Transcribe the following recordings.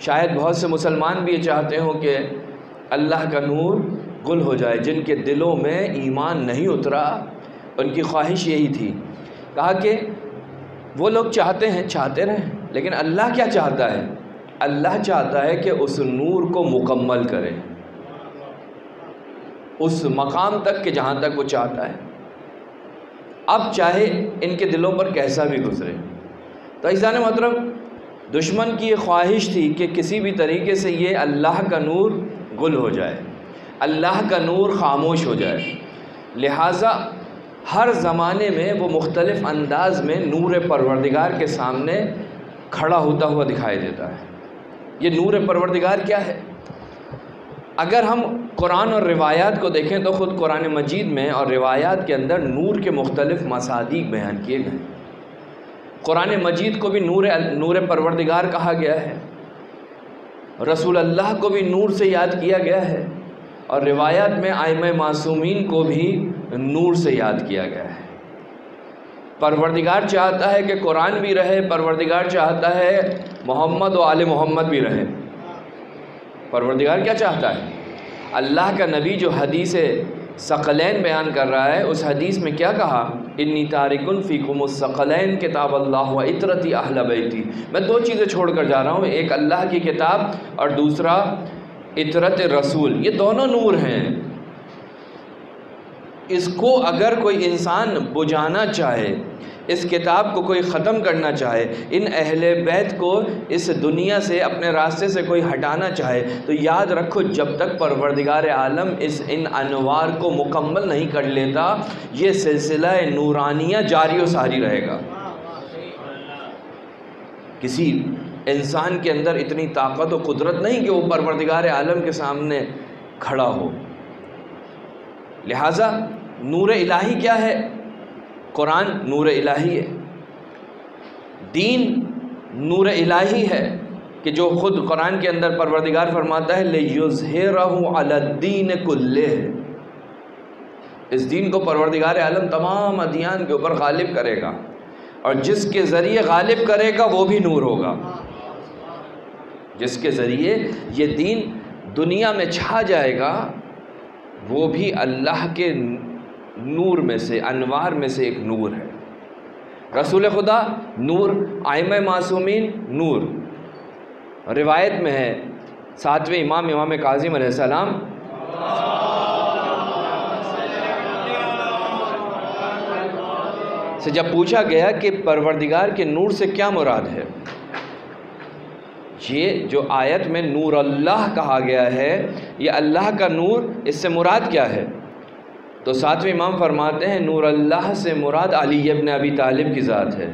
شاید بہت سے مسلمان بھی یہ چاہتے ہوں کہ اللہ کا نور غل ہو جائے، جن کے دلوں میں ایمان نہیں اترا ان کی خواہش یہی تھی۔ کہا کہ وہ لوگ چاہتے ہیں، چاہتے رہیں، لیکن اللہ کیا چاہتا ہے؟ اللہ چاہتا ہے کہ اس نور کو مکمل کرے اس مقام تک کہ جہاں تک وہ چاہتا ہے، اب چاہے ان کے دلوں پر کیسا بھی گزرے۔ تو عزیزان محترم، دشمن کی یہ خواہش تھی کہ کسی بھی طریقے سے یہ اللہ کا نور غل ہو جائے، اللہ کا نور خاموش ہو جائے۔ لہٰذا ہر زمانے میں وہ مختلف انداز میں نور پروردگار کے سامنے کھڑا ہوتا ہوا دکھائی دیتا ہے۔ یہ نور پروردگار کیا ہے؟ اگر ہم قرآن اور روایات کو دیکھیں تو خود قرآن مجید میں اور روایات کے اندر نور کے مختلف مصادیق بیان کیے گئے۔ قرآن مجید کو بھی نور پروردگار کہا گیا ہے، رسول اللہ کو بھی نور سے یاد کیا گیا ہے، اور روایات میں ائمہ معصومین کو بھی نور سے یاد کیا گیا ہے۔ پروردگار چاہتا ہے کہ قرآن بھی رہے، پروردگار چاہتا ہے محمد و آل محمد بھی رہے۔ پروردگار کیا چاہتا ہے؟ اللہ کا نبی جو حدیث ثقلین بیان کر رہا ہے، اس حدیث میں کیا کہا؟ انی تارکن فیکم الثقلین کتاب اللہ و عطرتی اہل بیتی، میں دو چیزیں چھوڑ کر جا رہا ہوں، ایک اللہ کی کتاب اور دوسرا عطرت رسول۔ یہ دونوں نور ہیں، اس کو اگر کوئی انسان بجھانا چاہے، اس کتاب کو کوئی ختم کرنا چاہے، ان اہل بیت کو اس دنیا سے اپنے راستے سے کوئی ہٹانا چاہے، تو یاد رکھو جب تک پروردگار عالم ان انوار کو مکمل نہیں کر لیتا، یہ سلسلہ نورانیہ جاری و ساری رہے گا۔ کسی انسان کے اندر اتنی طاقت و قدرت نہیں کہ وہ پروردگار عالم کے سامنے کھڑا ہو۔ لہٰذا نور الہی کیا ہے؟ قرآن نور الہی ہے، دین نور الہی ہے، کہ جو خود قرآن کے اندر پروردگار فرماتا ہے لِيُظْهِرَهُ عَلَى الدِّينِ كُلِّهِ، اس دین کو پروردگار عالم تمام ادیان کے اوپر غالب کرے گا، اور جس کے ذریعے غالب کرے گا وہ بھی نور ہوگا، جس کے ذریعے یہ دین دنیا میں چھا جائے گا وہ بھی اللہ کے نور میں سے، انوار میں سے ایک نور ہے۔ رسول خدا نور، ائمہ معصومین نور۔ روایت میں ہے ساتویں امام کاظم علیہ السلام سے جب پوچھا گیا کہ پروردگار کے نور سے کیا مراد ہے، یہ جو آیت میں نور اللہ کہا گیا ہے، یہ اللہ کا نور، اس سے مراد کیا ہے؟ تو ساتویں امام فرماتے ہیں نور اللہ سے مراد علی ابن ابی طالب کی ذات ہے۔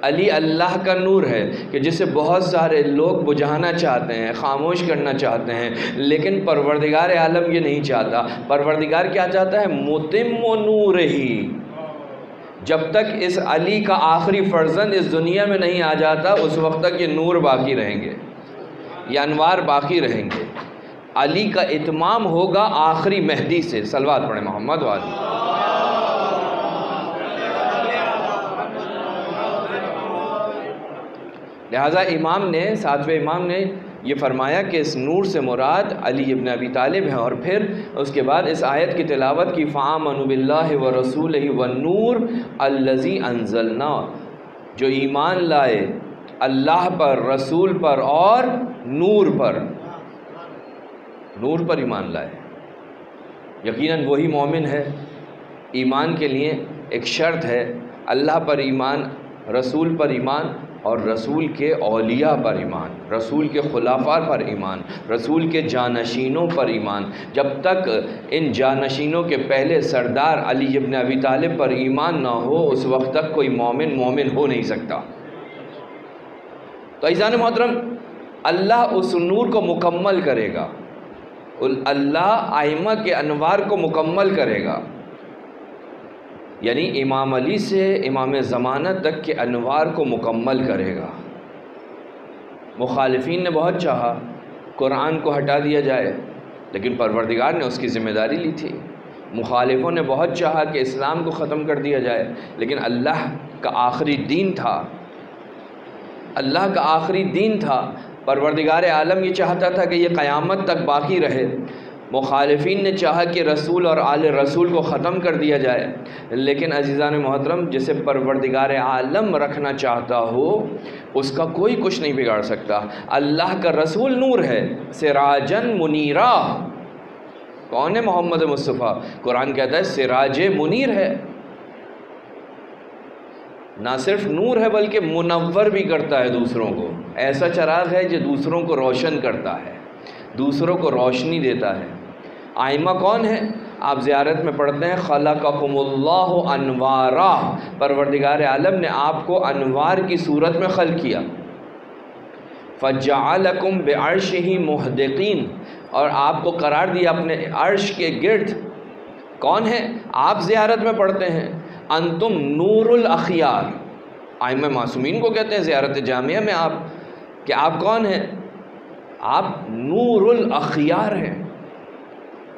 علی اللہ کا نور ہے کہ جسے بہت سارے لوگ بجھانا چاہتے ہیں، خاموش کرنا چاہتے ہیں، لیکن پروردگار عالم یہ نہیں چاہتا۔ پروردگار کیا چاہتا ہے؟ متم نور ہی، جب تک اس علی کا آخری فرزند اس دنیا میں نہیں آ جاتا اس وقت تک یہ نور باقی رہیں گے، یہ انوار باقی رہیں گے۔ علی کا اتمام ہوگا آخری مہدی سے، صلوات پڑھیں محمد والی۔ لہٰذا امام نے، ساتویں امام نے یہ فرمایا کہ اس نور سے مراد علی ابن ابی طالب ہیں، اور پھر اس کے بعد اس آیت کی تلاوت کی فآمنوا باللہ ورسولہ والنور الذی انزلنا، جو ایمان لائے اللہ پر، رسول پر اور نور پر، نور پر ایمان لائے، یقیناً وہی مومن ہے۔ ایمان کے لیے ایک شرط ہے، اللہ پر ایمان، رسول پر ایمان، اور رسول کے اولیاء پر ایمان، رسول کے خلفاء پر ایمان، رسول کے جانشینوں پر ایمان۔ جب تک ان جانشینوں کے پہلے سردار علی ابن ابی طالب پر ایمان نہ ہو اس وقت تک کوئی مومن ہو نہیں سکتا۔ تو عزیزان محترم، اللہ اس نور کو مکمل کرے گا، اللہ ائمہ کے انوار کو مکمل کرے گا، یعنی امام علی سے امام زمانہ تک کے انوار کو مکمل کرے گا۔ مخالفین نے بہت چاہا قرآن کو ہٹا دیا جائے، لیکن پروردگار نے اس کی ذمہ داری لی تھی۔ مخالفوں نے بہت چاہا کہ اسلام کو ختم کر دیا جائے، لیکن اللہ کا آخری دین تھا، اللہ کا آخری دین تھا، پروردگار عالم یہ چاہتا تھا کہ یہ قیامت تک باقی رہے، مخالفین نے چاہا کہ رسول اور آل رسول کو ختم کر دیا جائے، لیکن عزیزان محترم جسے پروردگار عالم رکھنا چاہتا ہو اس کا کوئی کچھ نہیں بگاڑ سکتا۔ اللہ کا رسول نور ہے، سراجن منیرا۔ کون ہے محمد مصطفیٰ؟ قرآن کہتا ہے سراج منیر ہے، نہ صرف نور ہے بلکہ منور بھی کرتا ہے دوسروں کو۔ ایسا چراغ ہے جو دوسروں کو روشن کرتا ہے، دوسروں کو روشنی دیتا ہے۔ آئمہ کون ہے؟ آپ زیارت میں پڑھتے ہیں خلقکم اللہ انوارا، پروردگار عالم نے آپ کو انوار کی صورت میں خلق کیا۔ فجعلکم بعرشہ محدقین، اور آپ کو قرار دیا اپنے عرش کے گرد۔ کون ہے؟ آپ زیارت میں پڑھتے ہیں انتم نور الاخیار، آئمہ معصومین کو کہتے ہیں زیارت جامعہ میں آپ، کہ آپ کون ہیں؟ آپ نور الاخیار ہیں۔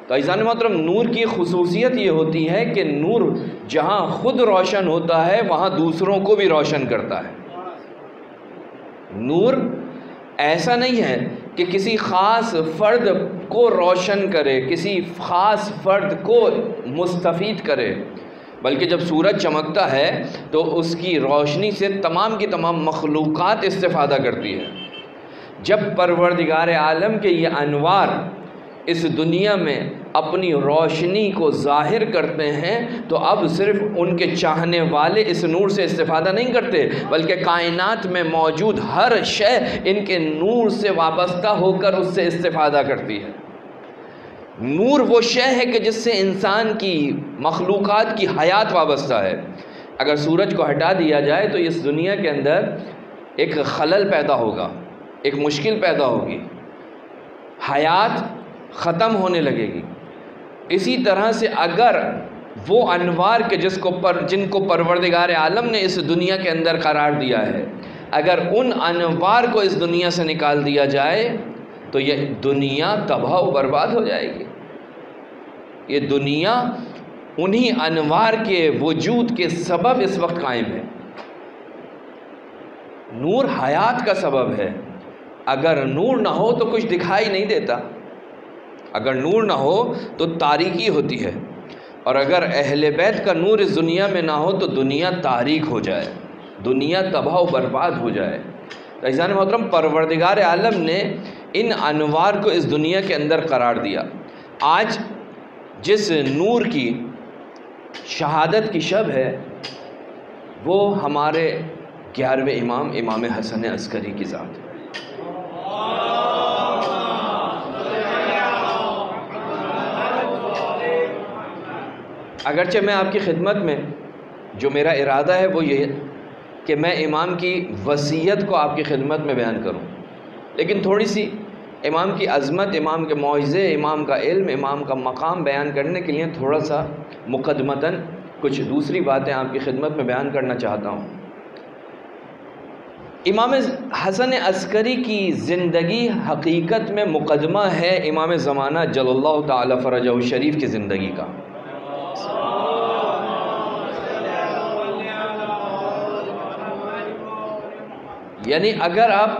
تو عزیزان محترم نور کی خصوصیت یہ ہوتی ہے کہ نور جہاں خود روشن ہوتا ہے وہاں دوسروں کو بھی روشن کرتا ہے۔ نور ایسا نہیں ہے کہ کسی خاص فرد کو روشن کرے، کسی خاص فرد کو مستفید کرے، بلکہ جب سورج چمکتا ہے تو اس کی روشنی سے تمام کی تمام مخلوقات استفادہ کرتی ہے۔ جب پروردگار عالم کے یہ انوار اس دنیا میں اپنی روشنی کو ظاہر کرتے ہیں تو اب صرف ان کے چاہنے والے اس نور سے استفادہ نہیں کرتے، بلکہ کائنات میں موجود ہر شے ان کے نور سے وابستہ ہو کر اس سے استفادہ کرتی ہے۔ نور وہ شے ہے کہ جس سے انسان کی مخلوقات کی حیات وابستہ ہے۔ اگر سورج کو ہٹا دیا جائے تو اس دنیا کے اندر ایک خلل پیدا ہوگا، ایک مشکل پیدا ہوگی، حیات ختم ہونے لگے گی۔ اسی طرح سے اگر وہ انوار کے جن کو پروردگار عالم نے اس دنیا کے اندر قرار دیا ہے، اگر ان انوار کو اس دنیا سے نکال دیا جائے تو یہ دنیا تباہ و برباد ہو جائے گی۔ یہ دنیا انہی انوار کے وجود کے سبب اس وقت قائم ہے۔ نور حیات کا سبب ہے، اگر نور نہ ہو تو کچھ دکھائی نہیں دیتا، اگر نور نہ ہو تو تاریکی ہوتی ہے، اور اگر اہل بیت کا نور اس دنیا میں نہ ہو تو دنیا تاریک ہو جائے، دنیا تباہ و برباد ہو جائے۔ تو عزیزان محترم پروردگار عالم نے ان انوار کو اس دنیا کے اندر قرار دیا۔ آج جس نور کی شہادت کی شب ہے وہ ہمارے 11ویں امام امام حسن عسکری کی ذات ہے۔ اگرچہ میں آپ کی خدمت میں جو میرا ارادہ ہے وہ یہ کہ میں امام کی وصیت کو آپ کی خدمت میں بیان کروں، لیکن تھوڑی سی امام کی عظمت، امام کے معجزے، امام کا علم، امام کا مقام بیان کرنے کے لیے تھوڑا سا مقدمتاً کچھ دوسری باتیں آپ کی خدمت میں بیان کرنا چاہتا ہوں۔ امام حسن عسکری کی زندگی حقیقت میں مقدمہ ہے امام زمانہ جل اللہ تعالی فرجہ الشریف کی زندگی کا۔ یعنی اگر آپ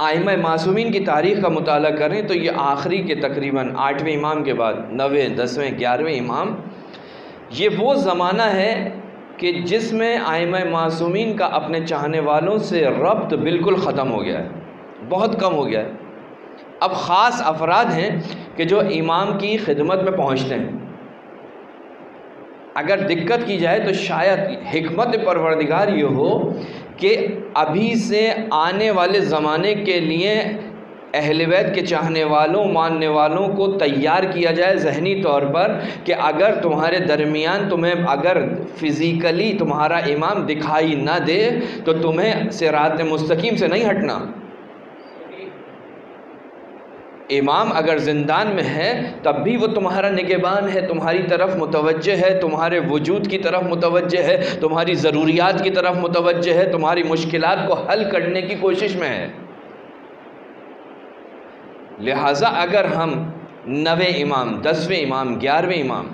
آئمہ معصومین کی تاریخ کا مطالعہ کریں تو یہ آخری کے تقریباً 8ویں امام کے بعد 9ویں 10ویں 11ویں امام، یہ وہ زمانہ ہے کہ جس میں آئمہ معصومین کا اپنے چاہنے والوں سے ربط بالکل ختم ہو گیا ہے، بہت کم ہو گیا ہے۔ اب خاص افراد ہیں کہ جو امام کی خدمت میں پہنچتے ہیں۔ اگر دقت کی جائے تو شاید حکمت پروردگار یہ ہو کہ ابھی سے آنے والے زمانے کے لیے اہل بیت کے چاہنے والوں، ماننے والوں کو تیار کیا جائے ذہنی طور پر کہ اگر تمہارے درمیان تمہیں اگر فزیکلی تمہارا امام دکھائی نہ دے تو تمہیں صراط مستقیم سے نہیں ہٹنا۔ امام اگر زندان میں ہے تب بھی وہ تمہارا نگہبان ہے، تمہاری طرف متوجہ ہے، تمہارے وجود کی طرف متوجہ ہے، تمہاری ضروریات کی طرف متوجہ ہے، تمہاری مشکلات کو حل کرنے کی کوشش میں ہے۔ لہٰذا اگر ہم 9ویں امام، 10ویں امام، 11ویں امام،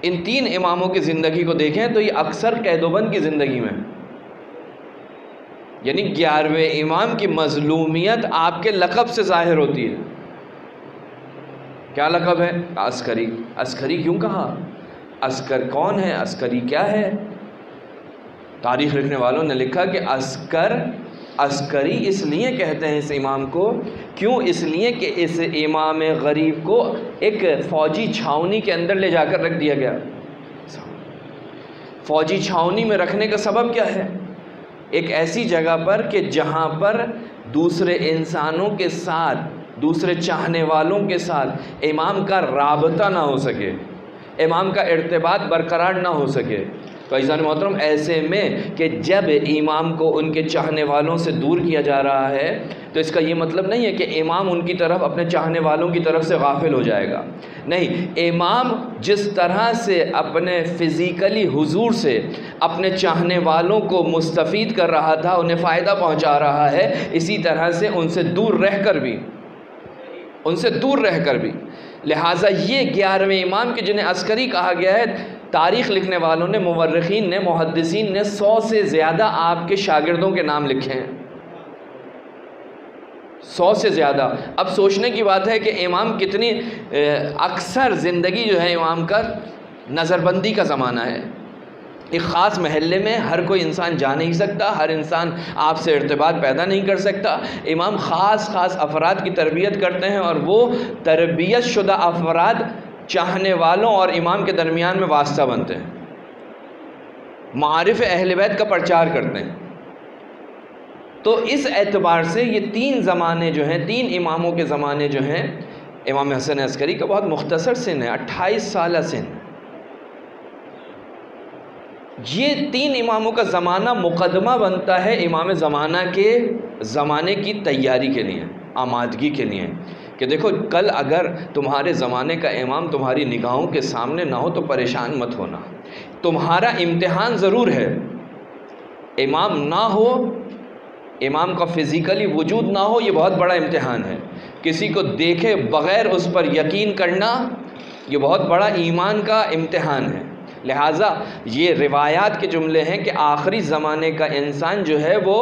ان 3 اماموں کی زندگی کو دیکھیں تو یہ اکثر قید و بند کی زندگی میں، یعنی 11ویں امام کی مظلومیت آپ کے لقب سے ظاہر ہوتی ہے. کیا لقب ہے؟ عسکری. عسکری کیوں کہا؟ عسکر کون ہے؟ عسکری کیا ہے؟ تاریخ لکھنے والوں نے لکھا کہ عسکری اس لیے کہتے ہیں اس امام کو. کیوں؟ اس لیے کہ اس امام غریب کو ایک فوجی چھاؤنی کے اندر لے جا کر رکھ دیا گیا. فوجی چھاؤنی میں رکھنے کا سبب کیا ہے؟ ایک ایسی جگہ پر کہ جہاں پر دوسرے انسانوں کے ساتھ، دوسرے چاہنے والوں کے ساتھ امام کا رابطہ نہ ہو سکے، امام کا ارتباط برقرار نہ ہو سکے. تو عزیزان محترم، ایسے میں کہ جب امام کو ان کے چاہنے والوں سے دور کیا جا رہا ہے تو اس کا یہ مطلب نہیں ہے کہ امام ان کی طرف، اپنے چاہنے والوں کی طرف سے غافل ہو جائے گا. نہیں، امام جس طرح سے اپنے فزیکلی حضور سے اپنے چاہنے والوں کو مستفید کر رہا تھا، انہیں فائدہ پہنچا رہا ہے، اسی طرح سے ان سے دور رہ کر بھی لہٰذا یہ 11ویں امام کے جنہیں عسکری کہا گیا ہے، تاریخ لکھنے والوں نے، مورخین نے، محدثین نے 100 سے زیادہ آپ کے شاگردوں کے نام لکھے ہیں. 100 سے زیادہ. اب سوچنے کی بات ہے کہ امام کتنی اکثر زندگی جو ہے امام کا نظر بندی کا زمانہ ہے. ایک خاص محلے میں ہر کوئی انسان جا نہیں سکتا، ہر انسان آپ سے ارتباط پیدا نہیں کر سکتا. امام خاص افراد کی تربیت کرتے ہیں، اور وہ تربیت شدہ افراد چاہنے والوں اور امام کے درمیان میں واسطہ بنتے ہیں، معارف اہل بیت کا پرچار کرتے ہیں. تو اس اعتبار سے یہ 3 زمانے جو ہیں، 3 اماموں کے زمانے جو ہیں، امام حسن عسکری کا بہت مختصر سن ہے، 28 سالہ سن. یہ 3 اماموں کا زمانہ مقدمہ بنتا ہے امام زمانہ کے زمانے کی تیاری کے لیے، آمادگی کے لیے، کہ دیکھو کل اگر تمہارے زمانے کا امام تمہاری نگاہوں کے سامنے نہ ہو تو پریشان مت ہونا. تمہارا امتحان ضرور ہے. امام نہ ہو، امام کا فزیکلی وجود نہ ہو، یہ بہت بڑا امتحان ہے. کسی کو دیکھے بغیر اس پر یقین کرنا، یہ بہت بڑا ایمان کا امتحان ہے. لہٰذا یہ روایات کے جملے ہیں کہ آخری زمانے کا انسان جو ہے وہ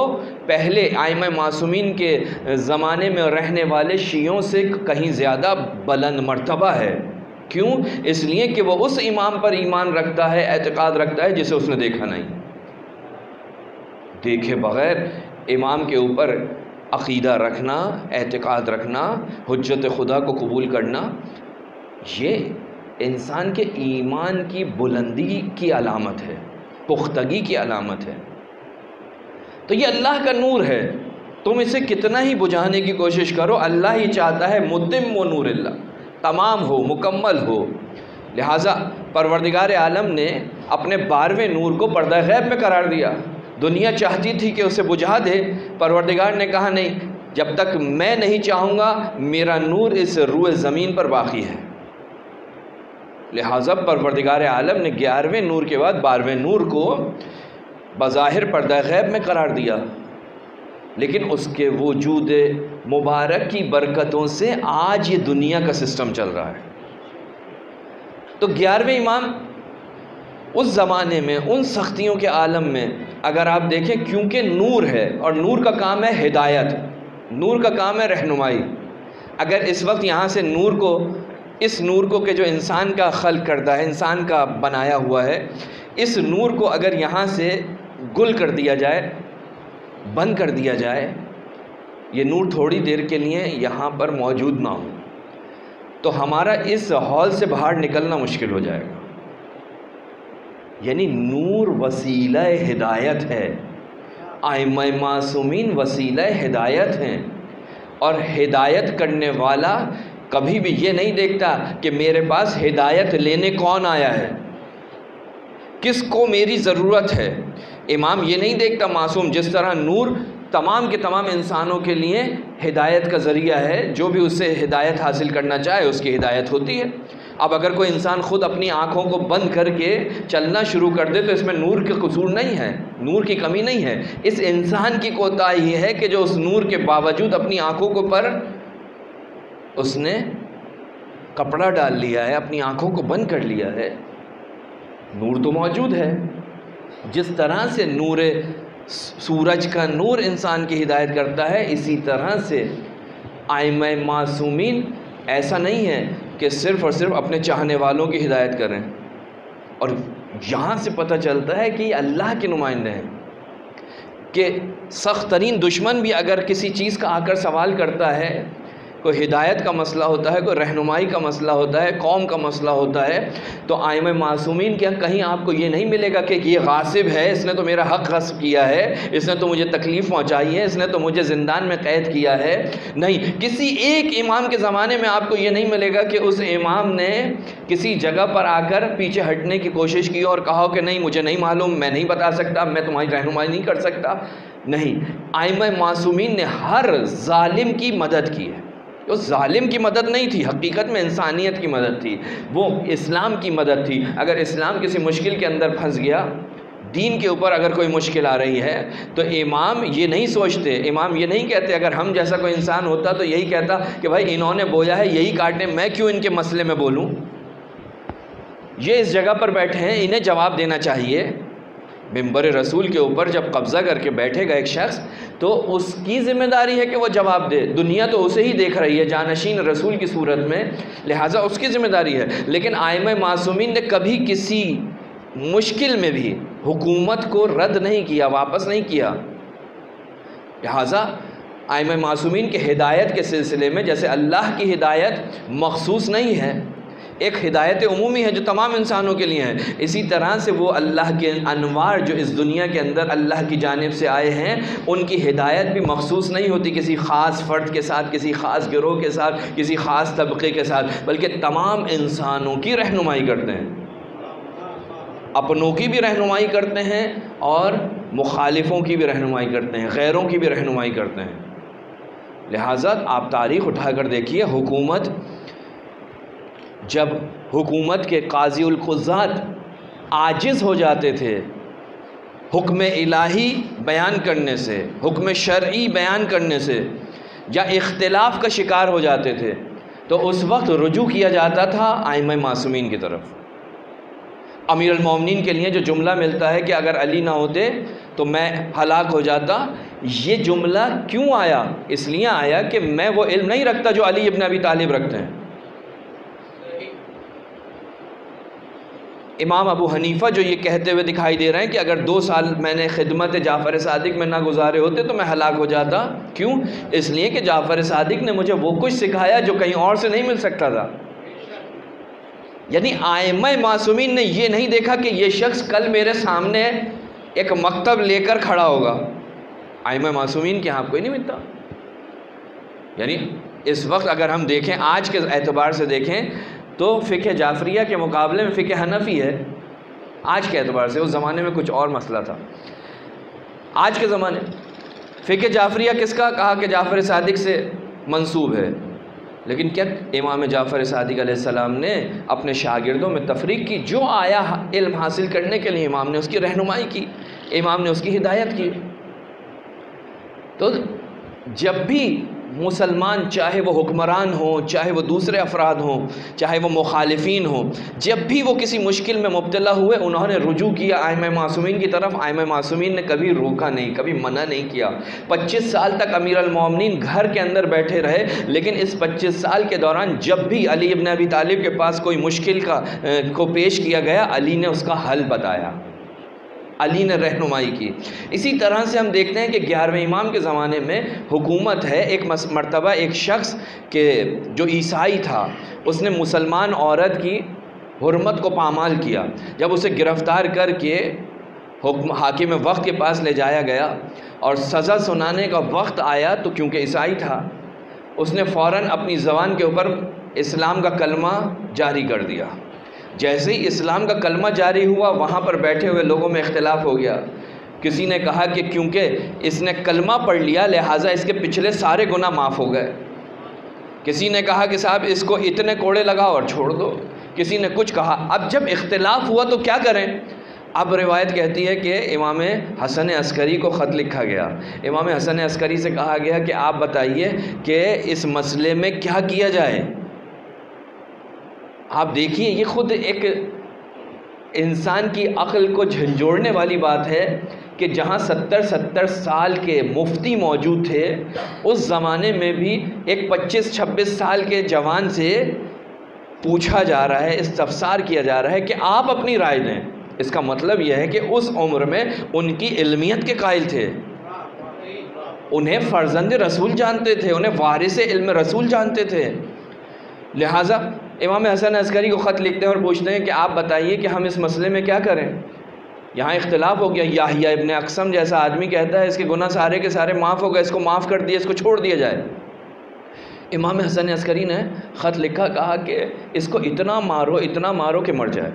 پہلے ائمہ معصومین کے زمانے میں رہنے والے شیعوں سے کہیں زیادہ بلند مرتبہ ہے. کیوں؟ اس لیے کہ وہ اس امام پر ایمان رکھتا ہے، اعتقاد رکھتا ہے جسے اس نے دیکھا نہیں. دیکھے بغیر امام کے اوپر عقیدہ رکھنا، اعتقاد رکھنا، حجت خدا کو قبول کرنا، یہ انسان کے ایمان کی بلندی کی علامت ہے، پختگی کی علامت ہے. تو یہ اللہ کا نور ہے، تم اسے کتنا ہی بجھانے کی کوشش کرو، اللہ ہی چاہتا ہے متم و نور اللہ، تمام ہو، مکمل ہو. لہٰذا پروردگار عالم نے اپنے 12ویں نور کو پردہ غیب میں قرار دیا. دنیا چاہتی تھی کہ اسے بجھا دے، پروردگار نے کہا نہیں، جب تک میں نہیں چاہوں گا میرا نور اس روئے زمین پر باقی ہے. لہٰذا پروردگار عالم نے 11ویں نور کے بعد 12ویں نور کو بظاہر پردہ غیب میں قرار دیا، لیکن اس کے وجود مبارک کی برکتوں سے آج یہ دنیا کا سسٹم چل رہا ہے. تو 11ویں امام اس زمانے میں، ان سختیوں کے عالم میں اگر آپ دیکھیں، کیونکہ نور ہے اور نور کا کام ہے ہدایت، نور کا کام ہے رہنمائی. اگر اس وقت یہاں سے نور کو، اس نور کو کہ جو انسان کا خلق کرتا ہے، انسان کا بنایا ہوا ہے، اس نور کو اگر یہاں سے گل کر دیا جائے، بند کر دیا جائے، یہ نور تھوڑی دیر کے لیے یہاں پر موجود نہ ہو، تو ہمارا اس ہال سے باہر نکلنا مشکل ہو جائے گا. یعنی نور وسیلہ ہدایت ہے، ائمہ معصومین وسیلہ ہدایت ہیں، اور ہدایت کرنے والا کبھی بھی یہ نہیں دیکھتا کہ میرے پاس ہدایت لینے کون آیا ہے، کس کو میری ضرورت ہے. امام یہ نہیں دیکھتا، معصوم، جس طرح نور تمام کے تمام انسانوں کے لیے ہدایت کا ذریعہ ہے، جو بھی اس سے ہدایت حاصل کرنا چاہے اس کی ہدایت ہوتی ہے. اب اگر کوئی انسان خود اپنی آنکھوں کو بند کر کے چلنا شروع کر دے تو اس میں نور کا قصور نہیں ہے، نور کی کمی نہیں ہے، اس انسان کی کوتاہی ہے کہ جو اس نور کے باوجود اپنی آنکھوں کو پر اس نے کپڑا ڈال لیا ہے، اپنی آنکھوں کو بند کر لیا ہے. نور تو موجود ہے. جس طرح سے نور سورج کا نور انسان کی ہدایت کرتا ہے، اسی طرح سے ائمہ معصومین ایسا نہیں ہے کہ صرف اور صرف اپنے چاہنے والوں کی ہدایت کریں، اور یہاں سے پتہ چلتا ہے کہ یہ اللہ کے نمائندے ہیں کہ سخت ترین دشمن بھی اگر کسی چیز کا آ کر سوال کرتا ہے، کوئی ہدایت کا مسئلہ ہوتا ہے، کوئی رہنمائی کا مسئلہ ہوتا ہے، قوم کا مسئلہ ہوتا ہے، تو ائمہ معصومین کیا کہیں آپ کو یہ نہیں ملے گا کہ یہ غاصب ہے، اس نے تو میرا حق غصب کیا ہے، اس نے تو مجھے تکلیف پہنچائی ہے، اس نے تو مجھے زندان میں قید کیا ہے؟ نہیں، کسی ایک امام کے زمانے میں آپ کو یہ نہیں ملے گا کہ اس امام نے کسی جگہ پر آ کر پیچھے ہٹنے کی کوشش کی اور کہا کہ نہیں مجھے نہیں معلوم، میں نہیں بتا سکتا، میں تمہاری رہنمائی نہیں کر سکتا۔ نہیں، ائمہ معصومین نے ہر ظالم کی مدد کی ہے۔ اس ظالم کی مدد نہیں تھی، حقیقت میں انسانیت کی مدد تھی، وہ اسلام کی مدد تھی۔ اگر اسلام کسی مشکل کے اندر پھنس گیا، دین کے اوپر اگر کوئی مشکل آ رہی ہے، تو امام یہ نہیں سوچتے، امام یہ نہیں کہتے، اگر ہم جیسا کوئی انسان ہوتا تو یہی کہتا کہ بھائی انہوں نے بویا ہے یہی کاٹنے، میں کیوں ان کے مسئلے میں بولوں؟ یہ اس جگہ پر بیٹھے ہیں، انہیں جواب دینا چاہیے۔ منبر رسول کے اوپر جب قبضہ کر کے بیٹھے گا ایک شخص، تو اس کی ذمہ داری ہے کہ وہ جواب دے۔ دنیا تو اسے ہی دیکھ رہی ہے جانشین رسول کی صورت میں، لہٰذا اس کی ذمہ داری ہے۔ لیکن ائمہ معصومین نے کبھی کسی مشکل میں بھی حکومت کو رد نہیں کیا، واپس نہیں کیا۔ لہٰذا ائمہ معصومین کے ہدایت کے سلسلے میں جیسے اللہ کی ہدایت مخصوص نہیں ہے، ایک ہدایت عمومی ہے جو تمام انسانوں کے لیے ہے، اسی طرح سے وہ اللہ کے انوار جو اس دنیا کے اندر اللہ کی جانب سے آئے ہیں، ان کی ہدایت بھی مخصوص نہیں ہوتی کسی خاص فرد کے ساتھ، کسی خاص گروہ کے ساتھ، کسی خاص طبقے کے ساتھ، بلکہ تمام انسانوں کی رہنمائی کرتے ہیں، اپنوں کی بھی رہنمائی کرتے ہیں اور مخالفوں کی بھی رہنمائی کرتے ہیں، غیروں کی بھی رہنمائی کرتے ہیں۔ لہٰذا آپ تاریخ اٹھا کر دیکھیے، حکومت جب حکومت کے قاضی القضات عاجز ہو جاتے تھے حکم الہی بیان کرنے سے، حکم شرعی بیان کرنے سے، یا اختلاف کا شکار ہو جاتے تھے، تو اس وقت رجوع کیا جاتا تھا ائمہ معصومین کی طرف۔ امیر المومنین کے لیے جو جملہ ملتا ہے کہ اگر علی نہ ہوتے تو میں ہلاک ہو جاتا، یہ جملہ کیوں آیا؟ اس لیے آیا کہ میں وہ علم نہیں رکھتا جو علی ابن ابی طالب رکھتے ہیں۔ امام ابو حنیفہ جو یہ کہتے ہوئے دکھائی دے رہے ہیں کہ اگر 2 سال میں نے خدمت جعفر صادق میں نہ گزارے ہوتے تو میں ہلاک ہو جاتا، کیوں؟ اس لیے کہ جعفر صادق نے مجھے وہ کچھ سکھایا جو کہیں اور سے نہیں مل سکتا تھا۔ یعنی ائمہ معصومین نے یہ نہیں دیکھا کہ یہ شخص کل میرے سامنے ایک مکتب لے کر کھڑا ہوگا، ائمہ معصومین کے ہاں کوئی نہیں ملتا۔ یعنی اس وقت اگر ہم دیکھیں، آج کے اعتبار سے دیکھیں تو فقہ جعفریہ کے مقابلے میں فقہ حنفی ہے آج کے اعتبار سے، اس زمانے میں کچھ اور مسئلہ تھا۔ آج کے زمانے فقہ جعفریہ کس کا کہا کہ جعفر صادق سے منسوب ہے، لیکن کیا امام جعفر صادق علیہ السلام نے اپنے شاگردوں میں تفریق کی؟ جو آیا علم حاصل کرنے کے لیے امام نے اس کی رہنمائی کی، امام نے اس کی ہدایت کی۔ تو جب بھی مسلمان، چاہے وہ حکمران ہوں، چاہے وہ دوسرے افراد ہوں، چاہے وہ مخالفین ہوں، جب بھی وہ کسی مشکل میں مبتلا ہوئے انہوں نے رجوع کیا ائمہ معصومین کی طرف۔ ائمہ معصومین نے کبھی روکا نہیں، کبھی منع نہیں کیا۔ 25 سال تک امیر المومنین گھر کے اندر بیٹھے رہے، لیکن اس 25 سال کے دوران جب بھی علی ابن ابی طالب کے پاس کوئی مشکل کو پیش کیا گیا، علی نے اس کا حل بتایا، علی نے رہنمائی کی۔ اسی طرح سے ہم دیکھتے ہیں کہ 11ویں امام کے زمانے میں حکومت ہے، ایک مرتبہ ایک شخص کہ جو عیسائی تھا، اس نے مسلمان عورت کی حرمت کو پامال کیا۔ جب اسے گرفتار کر کے حاکم وقت کے پاس لے جایا گیا اور سزا سنانے کا وقت آیا، تو کیونکہ عیسائی تھا اس نے فوراً اپنی زبان کے اوپر اسلام کا کلمہ جاری کر دیا۔ جیسے ہی اسلام کا کلمہ جاری ہوا، وہاں پر بیٹھے ہوئے لوگوں میں اختلاف ہو گیا۔ کسی نے کہا کہ کیونکہ اس نے کلمہ پڑھ لیا لہٰذا اس کے پچھلے سارے گناہ معاف ہو گئے۔ کسی نے کہا کہ صاحب اس کو اتنے کوڑے لگاؤ اور چھوڑ دو۔ کسی نے کچھ کہا۔ اب جب اختلاف ہوا تو کیا کریں؟ اب روایت کہتی ہے کہ امام حسن عسکری کو خط لکھا گیا۔ امام حسن عسکری سے کہا گیا کہ آپ بتائیے کہ اس مسئلے میں کیا کیا جائے۔ آپ دیکھیے، یہ خود ایک انسان کی عقل کو جھنجھوڑنے والی بات ہے کہ جہاں 70 سال کے مفتی موجود تھے، اس زمانے میں بھی ایک 25-26 سال کے جوان سے پوچھا جا رہا ہے، استفسار کیا جا رہا ہے کہ آپ اپنی رائے دیں۔ اس کا مطلب یہ ہے کہ اس عمر میں ان کی علمیت کے قائل تھے، انہیں فرزند رسول جانتے تھے، انہیں وارث علم رسول جانتے تھے۔ لہٰذا امام حسن عسکری کو خط لکھتے ہیں اور پوچھتے ہیں کہ آپ بتائیے کہ ہم اس مسئلے میں کیا کریں؟ یہاں اختلاف ہو گیا، یحییٰ ابن اقسم جیسا آدمی کہتا ہے اس کے گناہ سارے کے سارے معاف ہو گئے، اس کو معاف کر دیا، اس کو چھوڑ دیا جائے۔ امام حسن عسکری نے خط لکھا، کہا کہ اس کو اتنا مارو کہ مر جائے۔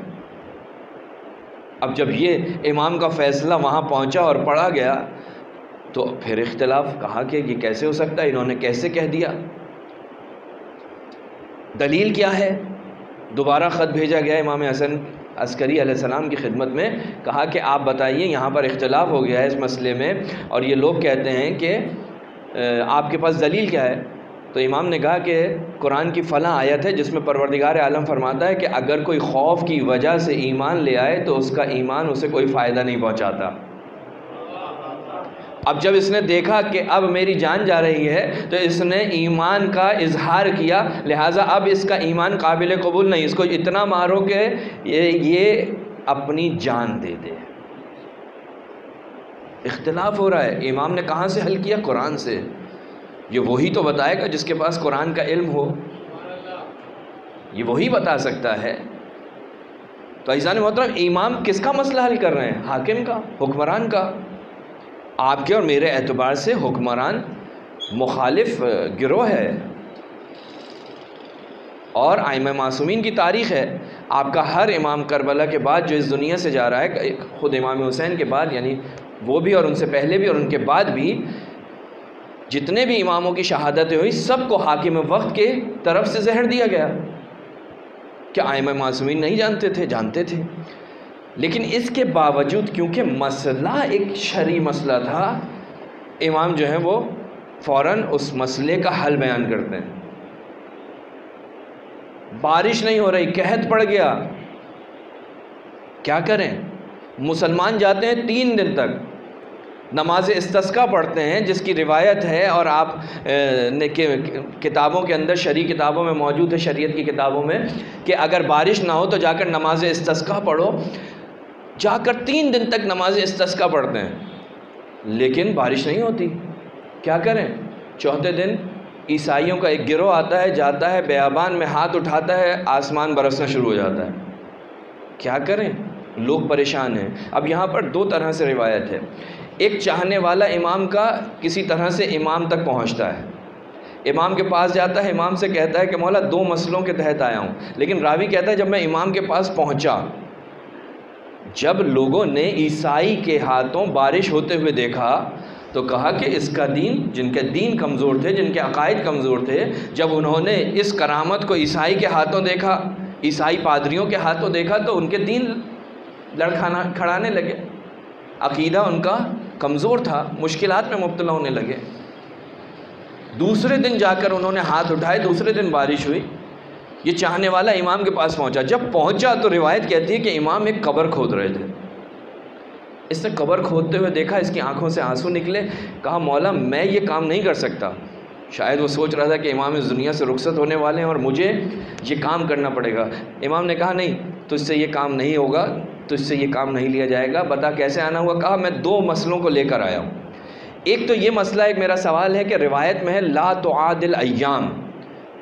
اب جب یہ امام کا فیصلہ وہاں پہنچا اور پڑھا گیا تو پھر اختلاف، کہا کہ یہ کیسے ہو سکتا ہے، انہوں نے کیسے کہہ دیا، دلیل کیا ہے؟ دوبارہ خط بھیجا گیا امام حسن عسکری علیہ السلام کی خدمت میں، کہا کہ آپ بتائیے یہاں پر اختلاف ہو گیا ہے اس مسئلے میں، اور یہ لوگ کہتے ہیں کہ آپ کے پاس دلیل کیا ہے؟ تو امام نے کہا کہ قرآن کی فلاں آیت ہے جس میں پروردگار عالم فرماتا ہے کہ اگر کوئی خوف کی وجہ سے ایمان لے آئے تو اس کا ایمان اسے کوئی فائدہ نہیں پہنچاتا۔ اب جب اس نے دیکھا کہ اب میری جان جا رہی ہے تو اس نے ایمان کا اظہار کیا، لہٰذا اب اس کا ایمان قابل قبول نہیں، اس کو اتنا مارو کہ یہ اپنی جان دے دے۔ اختلاف ہو رہا ہے، امام نے کہاں سے حل کیا؟ قرآن سے۔ یہ وہی تو بتائے گا جس کے پاس قرآن کا علم ہو، یہ وہی بتا سکتا ہے۔ تو عزیزان محترم، امام کس کا مسئلہ حل کر رہے ہیں؟ حاکم کا، حکمران کا۔ آپ کے اور میرے اعتبار سے حکمران مخالف گروہ ہے، اور ائمہ معصومین کی تاریخ ہے۔ آپ کا ہر امام کربلا کے بعد جو اس دنیا سے جا رہا ہے، خود امام حسین کے بعد، یعنی وہ بھی اور ان سے پہلے بھی اور ان کے بعد بھی جتنے بھی اماموں کی شہادتیں ہوئی، سب کو حاکم وقت کے طرف سے زہر دیا گیا۔ کیا ائمہ معصومین نہیں جانتے تھے؟ جانتے تھے، لیکن اس کے باوجود کیونکہ مسئلہ ایک شرعی مسئلہ تھا، امام جو ہیں وہ فوراً اس مسئلے کا حل بیان کرتے ہیں۔ بارش نہیں ہو رہی، قحط پڑ گیا، کیا کریں؟ مسلمان جاتے ہیں 3 دن تک نماز استسقاء پڑھتے ہیں، جس کی روایت ہے اور آپ نے کتابوں کے اندر، شرعی کتابوں میں موجود ہے، شریعت کی کتابوں میں، کہ اگر بارش نہ ہو تو جا کر نماز استسقاء پڑھو۔ جا کر 3 دن تک نماز استسقاء پڑھتے ہیں، لیکن بارش نہیں ہوتی، کیا کریں؟ چوتھے دن عیسائیوں کا ایک گروہ آتا ہے، جاتا ہے بیابان میں، ہاتھ اٹھاتا ہے، آسمان برسنا شروع ہو جاتا ہے۔ کیا کریں؟ لوگ پریشان ہیں۔ اب یہاں پر 2 طرح سے روایت ہے۔ ایک چاہنے والا امام کا کسی طرح سے امام تک پہنچتا ہے، امام کے پاس جاتا ہے، امام سے کہتا ہے کہ مولا 2 مسئلوں کے تحت آیا ہوں، لیکن راوی کہتا ہے جب میں امام کے پاس پہنچا، جب لوگوں نے عیسائی کے ہاتھوں بارش ہوتے ہوئے دیکھا تو کہا کہ اس کا دین، جن کے دین کمزور تھے، جن کے عقائد کمزور تھے، جب انہوں نے اس کرامت کو عیسائی کے ہاتھوں دیکھا، عیسائی پادریوں کے ہاتھوں دیکھا، تو ان کے دین کھڑانے لگے، عقیدہ ان کا کمزور تھا، مشکلات میں مبتلا ہونے لگے۔ دوسرے دن جا کر انہوں نے ہاتھ اٹھائے، دوسرے دن بارش ہوئی، یہ چاہنے والا امام کے پاس پہنچا۔ جب پہنچا تو روایت کہتی ہے کہ امام ایک قبر کھود رہے تھے، اس نے قبر کھودتے ہوئے دیکھا، اس کی آنکھوں سے آنسو نکلے، کہا مولا میں یہ کام نہیں کر سکتا۔ شاید وہ سوچ رہا تھا کہ امام اس دنیا سے رخصت ہونے والے ہیں اور مجھے یہ کام کرنا پڑے گا۔ امام نے کہا نہیں، تجھ سے یہ کام نہیں ہوگا، تجھ سے یہ کام نہیں لیا جائے گا، بتا کیسے آنا ہوا؟ کہا میں 2 مسئلوں کو لے کر آیا ہوں۔ ایک تو یہ مسئلہ، ایک میرا سوال ہے کہ روایت میں ہے لا تعادل ایام،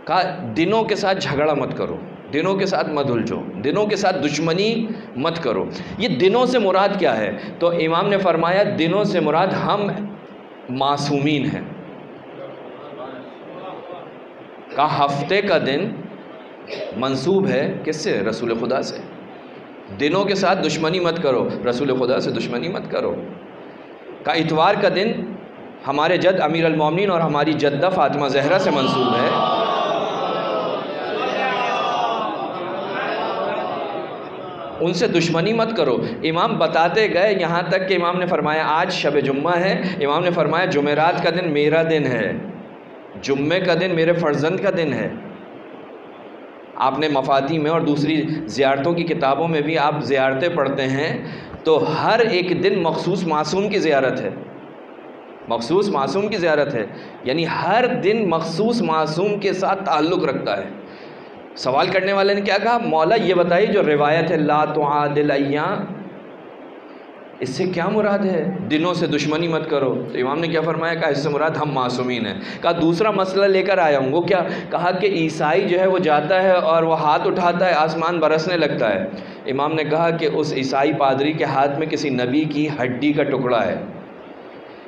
کہا دنوں کے ساتھ جھگڑا مت کرو، دنوں کے ساتھ مت الجھو، دنوں کے ساتھ دشمنی مت کرو۔ یہ دنوں سے مراد کیا ہے؟ تو امام نے فرمایا دنوں سے مراد ہم معصومین ہیں۔ کہا ہفتے کا دن منسوب ہے کس سے؟ رسول خدا سے۔ دنوں کے ساتھ دشمنی مت کرو، رسول خدا سے دشمنی مت کرو۔ کہا اتوار کا دن ہمارے جد امیر المومنین اور ہماری جدہ فاطمہ زہرا سے منسوب ہے، ان سے دشمنی مت کرو۔ امام بتاتے گئے یہاں تک کہ امام نے فرمایا آج شب جمعہ ہے، امام نے فرمایا جمعرات کا دن میرا دن ہے، جمعے کا دن میرے فرزند کا دن ہے۔ آپ نے مفاتیح میں اور دوسری زیارتوں کی کتابوں میں بھی آپ زیارتیں پڑھتے ہیں تو ہر ایک دن مخصوص معصوم کی زیارت ہے، مخصوص معصوم کی زیارت ہے، یعنی ہر دن مخصوص معصوم کے ساتھ تعلق رکھتا ہے۔ سوال کرنے والے نے کیا کہا؟ مولا یہ بتائیے جو روایت ہے لا تعادل ایام، اس سے کیا مراد ہے؟ دنوں سے دشمنی مت کرو۔ تو امام نے کیا فرمایا؟ کہا اس سے مراد ہم معصومین ہیں۔ کہا دوسرا مسئلہ لے کر آیا ہوں، وہ کیا؟ کہا کہ عیسائی جو ہے وہ جاتا ہے اور وہ ہاتھ اٹھاتا ہے، آسمان برسنے لگتا ہے۔ امام نے کہا کہ اس عیسائی پادری کے ہاتھ میں کسی نبی کی ہڈی کا ٹکڑا ہے۔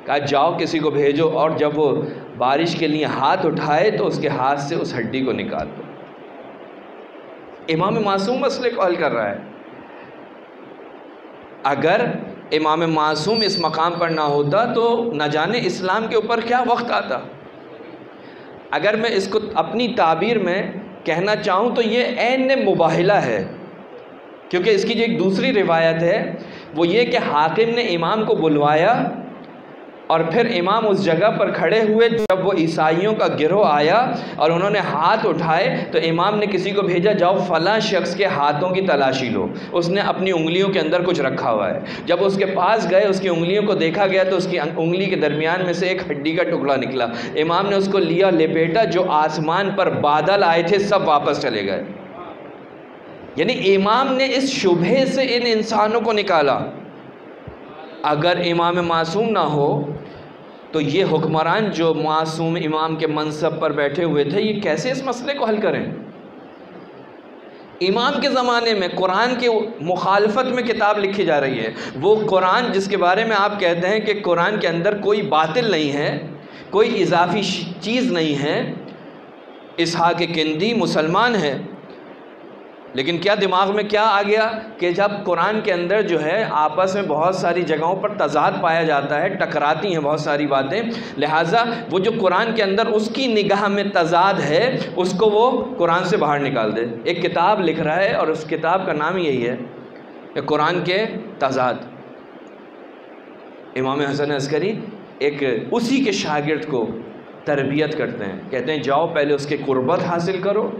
کہا جاؤ کسی کو بھیجو اور جب وہ بارش کے لیے ہاتھ اٹھائے تو اس کے ہاتھ سے اس ہڈی کو نکال دو۔ امام معصوم مسئلے کو حل کر رہا ہے۔ اگر امام معصوم اس مقام پر نہ ہوتا تو نہ جانے اسلام کے اوپر کیا وقت آتا۔ اگر میں اس کو اپنی تعبیر میں کہنا چاہوں تو یہ عین مباہلہ ہے، کیونکہ اس کی جو ایک دوسری روایت ہے وہ یہ کہ حاکم نے امام کو بلوایا اور پھر امام اس جگہ پر کھڑے ہوئے، جب وہ عیسائیوں کا گروہ آیا اور انہوں نے ہاتھ اٹھائے تو امام نے کسی کو بھیجا جاؤ فلاں شخص کے ہاتھوں کی تلاشی لو، اس نے اپنی انگلیوں کے اندر کچھ رکھا ہوا ہے۔ جب اس کے پاس گئے اس کی انگلیوں کو دیکھا گیا تو اس کی انگلی کے درمیان میں سے ایک ہڈی کا ٹکڑا نکلا۔ امام نے اس کو لیا، لپیٹا، جو آسمان پر بادل آئے تھے سب واپس چلے گئے۔ یعنی امام نے اس شبہے سے ان انسانوں کو نکالا۔ اگر امام معصوم نہ ہو تو یہ حکمران جو معصوم امام کے منصب پر بیٹھے ہوئے تھے یہ کیسے اس مسئلے کو حل کریں؟ امام کے زمانے میں قرآن کی مخالفت میں کتاب لکھی جا رہی ہے، وہ قرآن جس کے بارے میں آپ کہتے ہیں کہ قرآن کے اندر کوئی باطل نہیں ہے، کوئی اضافی چیز نہیں ہے۔ اسحاق کندی مسلمان ہے، لیکن کیا دماغ میں کیا آ گیا کہ جب قرآن کے اندر جو ہے آپس میں بہت ساری جگہوں پر تضاد پایا جاتا ہے، ٹکراتی ہیں بہت ساری باتیں، لہٰذا وہ جو قرآن کے اندر اس کی نگاہ میں تضاد ہے اس کو وہ قرآن سے باہر نکال دے۔ ایک کتاب لکھ رہا ہے اور اس کتاب کا نام یہی ہے کہ قرآن کے تضاد۔ امام حسن عسکری ایک اسی کے شاگرد کو تربیت کرتے ہیں، کہتے ہیں جاؤ پہلے اس کے قربت حاصل کرو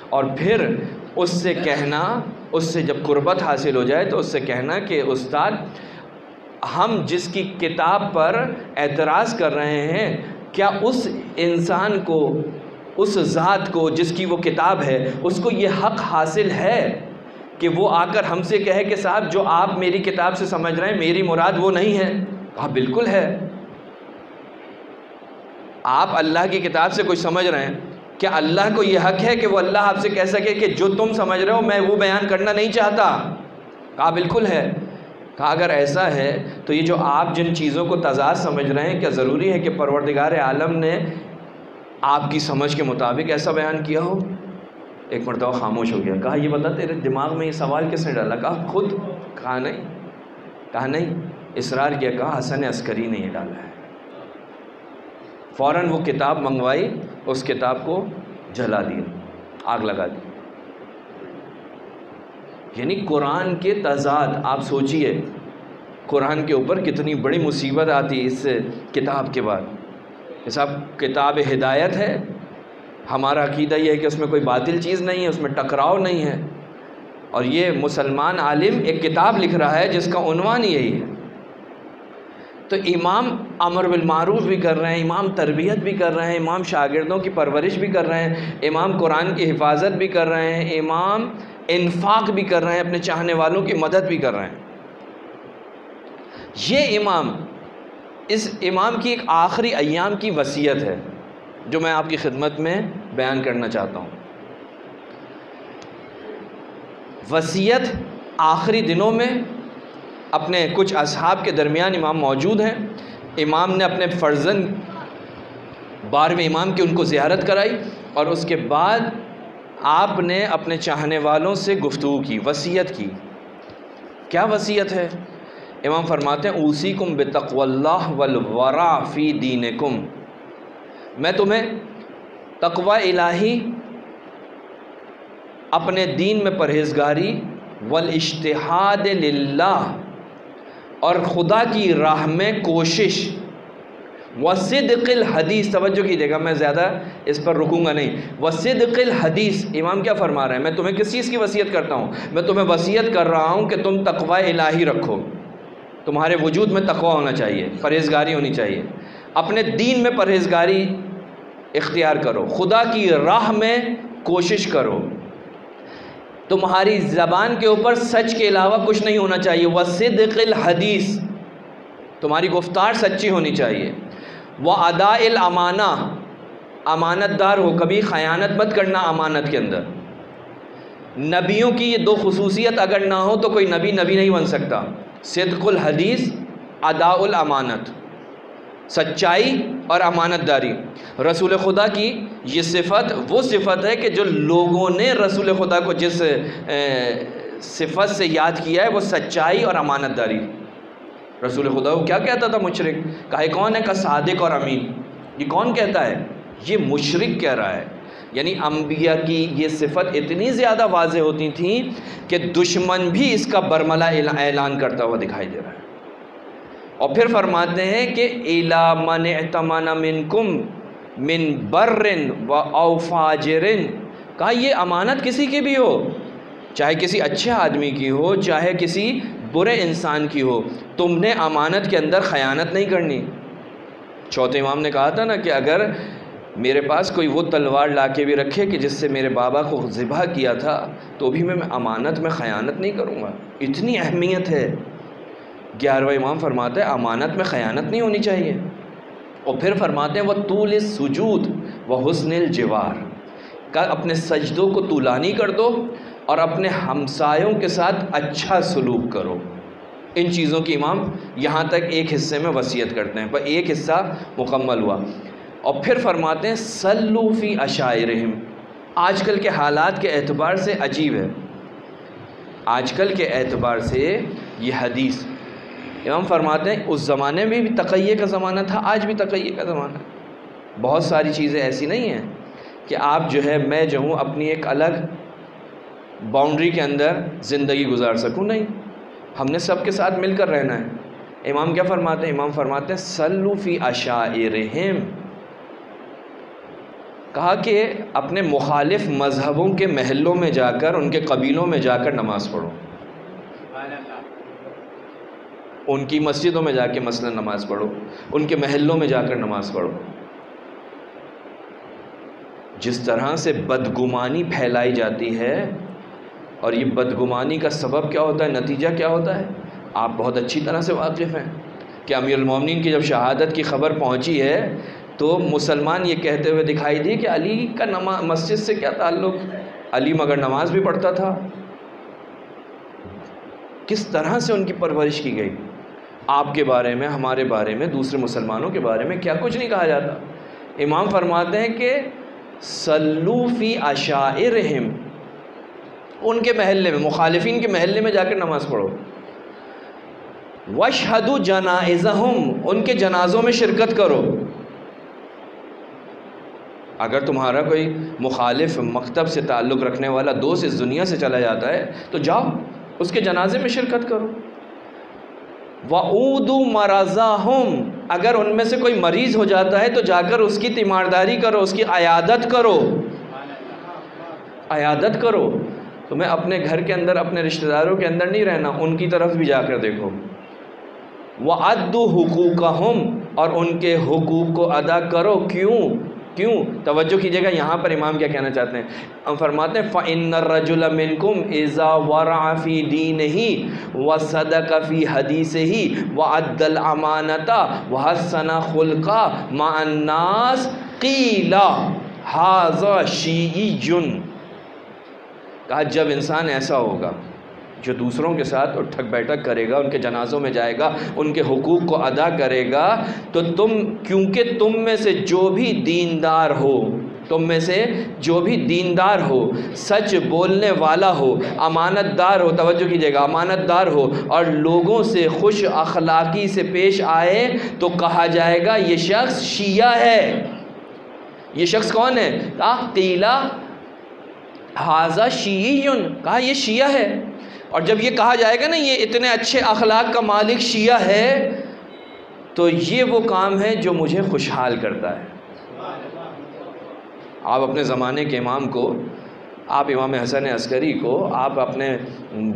اور پھر اس سے کہنا، اس سے جب قربت حاصل ہو جائے تو اس سے کہنا کہ استاد ہم جس کی کتاب پر اعتراض کر رہے ہیں کیا اس انسان کو، اس ذات کو جس کی وہ کتاب ہے اس کو یہ حق حاصل ہے کہ وہ آ کر ہم سے کہے کہ صاحب جو آپ میری کتاب سے سمجھ رہے ہیں میری مراد وہ نہیں ہے؟ کہا بالکل ہے۔ آپ اللہ کی کتاب سے کچھ سمجھ رہے ہیں، کیا اللہ کو یہ حق ہے کہ وہ اللہ آپ سے کہہ سکے کہ جو تم سمجھ رہے ہو میں وہ بیان کرنا نہیں چاہتا؟ کہا بالکل ہے۔ کہا اگر ایسا ہے تو یہ جو آپ جن چیزوں کو تضاد سمجھ رہے ہیں کیا ضروری ہے کہ پروردگار عالم نے آپ کی سمجھ کے مطابق ایسا بیان کیا ہو؟ ایک مرتبہ خاموش ہو گیا۔ کہا یہ بتا تیرے دماغ میں یہ سوال کس نے ڈالا؟ کہا خود۔ کہا نہیں، کہا نہیں، اصرار کیا، کہا حسن عسکری نے یہ ڈالا ہے۔ فوراً وہ کتاب منگوائی، اس کتاب کو جلا دیا، آگ لگا دی۔ یعنی قرآن کے تضاد، آپ سوچئے قرآن کے اوپر کتنی بڑی مصیبت آتی اس کتاب کے بعد۔ کہ صاحب کتاب ہدایت ہے، ہمارا عقیدہ یہ ہے کہ اس میں کوئی باطل چیز نہیں ہے، اس میں ٹکراؤ نہیں ہے، اور یہ مسلمان عالم ایک کتاب لکھ رہا ہے جس کا عنوان یہی ہے۔ تو امام امر بالمعروف بھی کر رہے ہیں، امام تربیت بھی کر رہے ہیں، امام شاگردوں کی پرورش بھی کر رہے ہیں، امام قرآن کی حفاظت بھی کر رہے ہیں، امام انفاق بھی کر رہے ہیں، اپنے چاہنے والوں کی مدد بھی کر رہے ہیں۔ یہ امام، اس امام کی ایک آخری ایام کی وصیت ہے جو میں آپ کی خدمت میں بیان کرنا چاہتا ہوں۔ وصیت آخری دنوں میں اپنے کچھ اصحاب کے درمیان امام موجود ہیں، امام نے اپنے فرزند 12ویں امام کی ان کو زیارت کرائی اور اس کے بعد آپ نے اپنے چاہنے والوں سے گفتگو کی، وصیت کی۔ کیا وصیت ہے؟ امام فرماتے ہیں اوصیکم بتقوی اللہ والورع فی دینکم، میں تمہیں تقوی الہی، اپنے دین میں پرہیزگاری، والاجتہاد للہ، اور خدا کی راہ میں کوشش، وصدق الحدیث، توجہ کیجیے گا میں زیادہ اس پر رکوں گا نہیں، وصدق الحدیث، امام کیا فرما رہے ہیں؟ میں تمہیں کس چیز کی وصیت کرتا ہوں؟ میں تمہیں وصیت کر رہا ہوں کہ تم تقوی الہی رکھو، تمہارے وجود میں تقوی ہونا چاہیے، پرہیزگاری ہونی چاہیے، اپنے دین میں پرہیزگاری اختیار کرو، خدا کی راہ میں کوشش کرو، تمہاری زبان کے اوپر سچ کے علاوہ کچھ نہیں ہونا چاہیے، وصدق الحدیث، تمہاری گفتار سچی ہونی چاہیے، واداء الامانہ، امانت دار ہو، کبھی خیانت مت کرنا امانت کے اندر۔ نبیوں کی یہ دو خصوصیت اگر نہ ہو تو کوئی نبی نہیں بن سکتا، صدق الحدیث، اداء الامانت، سچائی اور امانت داری۔ رسول خدا کی یہ صفت وہ صفت ہے کہ جو لوگوں نے رسول خدا کو جس صفت سے یاد کیا ہے وہ سچائی اور امانت داری۔ رسول خدا کو کیا کہتا تھا مشرک؟ کہا کون ہے؟ کہ صادق اور امین۔ یہ کون کہتا ہے؟ یہ مشرک کہہ رہا ہے۔ یعنی انبیاء کی یہ صفت اتنی زیادہ واضح ہوتی تھیں کہ دشمن بھی اس کا برملا اعلان کرتا ہوا دکھائی دے رہا ہے۔ اور پھر فرماتے ہیں کہ اِلَى مَنِ اعْتَمَنَ مِنْكُمْ مِنْ بَرٍ وَأَوْ فَاجِرٍ، کہا یہ امانت کسی کی بھی ہو، چاہے کسی اچھے آدمی کی ہو، چاہے کسی برے انسان کی ہو، تم نے امانت کے اندر خیانت نہیں کرنی۔ چوتھے امام نے کہا تھا نا کہ اگر میرے پاس کوئی وہ تلوار لا کے بھی رکھے کہ جس سے میرے بابا کو ذبح کیا تھا تو بھی میں امانت میں خیانت نہیں کروں گا، اتنی اہمیت ہے۔ 11واں امام فرماتا ہے امانت میں خیانت نہیں ہونی چاہیے۔ اور پھر فرماتے ہیں وَطُولِ السُّجُودِ وَحُسْنِ الْجِوَارِ، کہ اپنے سجدوں کو طولانی کر دو اور اپنے ہمسایوں کے ساتھ اچھا سلوک کرو۔ ان چیزوں کی امام یہاں تک ایک حصے میں وصیت کرتے ہیں، پر ایک حصہ مکمل ہوا۔ اور پھر فرماتے ہیں صلوا فی عشائرہم۔ آج کل کے حالات کے اعتبار سے عجیب ہے، آج کل کے اعتبار سے یہ حدیث امام فرماتے ہیں اس زمانے میں بھی تقیہ کا زمانہ تھا، آج بھی تقیہ کا زمانہ ہے۔ بہت ساری چیزیں ایسی نہیں ہیں کہ آپ جو ہے میں جو ہوں اپنی ایک الگ باؤنڈری کے اندر زندگی گزار سکوں، نہیں، ہم نے سب کے ساتھ مل کر رہنا ہے۔ امام کیا فرماتے ہیں؟ امام فرماتے ہیں صلوا فی عشائرہم، کہا کہ اپنے مخالف مذہبوں کے محلوں میں جا کر، ان کے قبیلوں میں جا کر نماز پڑھو، ان کی مسجدوں میں جا کے مثلا نماز پڑھو، ان کے محلوں میں جا کر نماز پڑھو۔ جس طرح سے بدگمانی پھیلائی جاتی ہے، اور یہ بدگمانی کا سبب کیا ہوتا ہے، نتیجہ کیا ہوتا ہے، آپ بہت اچھی طرح سے واقف ہیں کہ امیر المومنین کی جب شہادت کی خبر پہنچی ہے تو مسلمان یہ کہتے ہوئے دکھائی دی کہ علی کا مسجد سے کیا تعلق، علی مگر نماز بھی پڑھتا تھا۔ کس طرح سے ان کی پرورش کی گئی، آپ کے بارے میں، ہمارے بارے میں، دوسرے مسلمانوں کے بارے میں کیا کچھ نہیں کہا جاتا۔ امام فرماتے ہیں کہ صلوا فی عشائرہم، ان کے محلے میں، مخالفین کے محلے میں جا کر نماز پڑھو۔ واشہدوا جنائزہم، ان کے جنازوں میں شرکت کرو۔ اگر تمہارا کوئی مخالف مکتب سے تعلق رکھنے والا دوست اس دنیا سے چلا جاتا ہے تو جاؤ اس کے جنازے میں شرکت کرو۔ وعودوا مرضاہم، اگر ان میں سے کوئی مریض ہو جاتا ہے تو جا کر اس کی تیمارداری کرو، اس کی عیادت کرو، عیادت کرو۔ تمہیں اپنے گھر کے اندر، اپنے رشتہ داروں کے اندر نہیں رہنا، ان کی طرف بھی جا کر دیکھو۔ وَأَدُّوا حُقُوقَهُمْ، اور ان کے حقوق کو ادا کرو۔ کیوں؟ توجہ کیجئے گا یہاں پر امام کیا کہنا چاہتے ہیں۔ ہم فرماتے ہیں فَإِنَّ الرَّجُلَ مِنْكُمْ إِذَا وَرَعَ فِي دِينِهِ وَصَدَقَ فِي حَدِيثِهِ وَأَدَّى الْأَمَانَةَ وَحَسَّنَ خُلْقَهُ مَعَ النَّاسِ قِيلَ هَذَا شِيعِيٌّ، کہا جب انسان ایسا ہوگا جو دوسروں کے ساتھ اٹھک بیٹھک کرے گا، ان کے جنازوں میں جائے گا، ان کے حقوق کو ادا کرے گا، تو کیونکہ تم میں سے جو بھی دیندار ہو، تم میں سے جو بھی دیندار ہو، سچ بولنے والا ہو، امانت دار ہو، توجہ کیجئے گا، امانت دار ہو اور لوگوں سے خوش اخلاقی سے پیش آئے تو کہا جائے گا یہ شخص شیعہ ہے۔ یہ شخص کون ہے؟ قیلہ ھذا شیعی، کہا یہ شیعہ ہے۔ اور جب یہ کہا جائے گا نا یہ اتنے اچھے اخلاق کا مالک شیعہ ہے، تو یہ وہ کام ہے جو مجھے خوشحال کرتا ہے۔ آپ اپنے زمانے کے امام کو آپ امام حسن عسکری کو آپ اپنے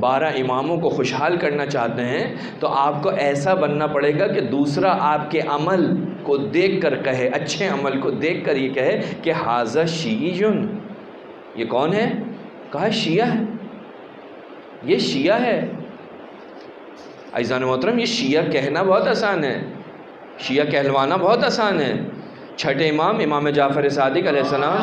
12 اماموں کو خوشحال کرنا چاہتے ہیں تو آپ کو ایسا بننا پڑے گا کہ دوسرا آپ کے عمل کو دیکھ کر کہے، اچھے عمل کو دیکھ کر یہ کہے کہ ھذا شیعیٌ، یہ کون ہے؟ کہا شیعہ ہے، یہ شیعہ ہے۔ عزیزان محترم، یہ شیعہ کہنا بہت آسان ہے، شیعہ کہلوانا بہت آسان ہے۔ چھٹے امام امام جعفر صادق علیہ السلام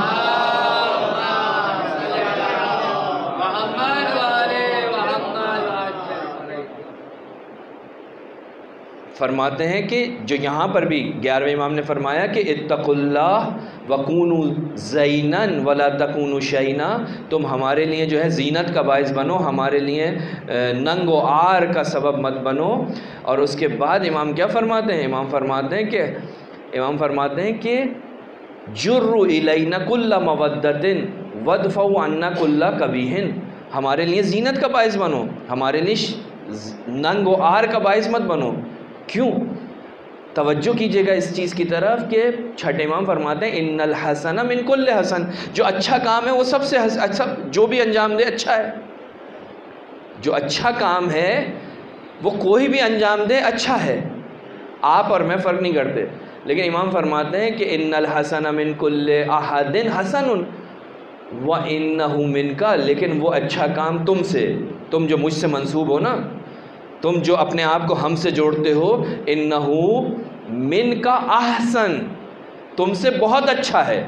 فرماتے ہیں کہ جو یہاں پر بھی 11ویں امام نے فرمایا کہ اتقوا اللہ وکونوا زینا ولا تکونوا شینا، تم ہمارے لیے جو ہے زینت کا باعث بنو، ہمارے لیے ننگ و عار کا سبب مت بنو۔ اور اس کے بعد امام کیا فرماتے ہیں؟ امام فرماتے ہیں کہ جروا الینا کل مودۃ وادفعوا عنا کل قبیح، ہمارے لیے زینت کا باعث بنو، ہمارے لیے ننگ و عار کا باعث مت بنو۔ کیوں؟ توجہ کیجئے گا اس چیز کی طرف کہ چھٹے امام فرماتے ہیں ان الحسن من کل حسن، جو اچھا کام ہے وہ سب سے اچھا، جو بھی انجام دے اچھا ہے، جو اچھا کام ہے وہ کوئی بھی انجام دے اچھا ہے، آپ اور میں فرق نہیں کرتے۔ لیکن امام فرماتے ہیں کہ ان الحسن من کل احد حسن وانہ منک، لیکن وہ اچھا کام تم سے، تم جو مجھ سے منسوب ہو نا، تم جو اپنے آپ کو ہم سے جوڑتے ہو، انہو من کا احسن، تم سے بہت اچھا ہے۔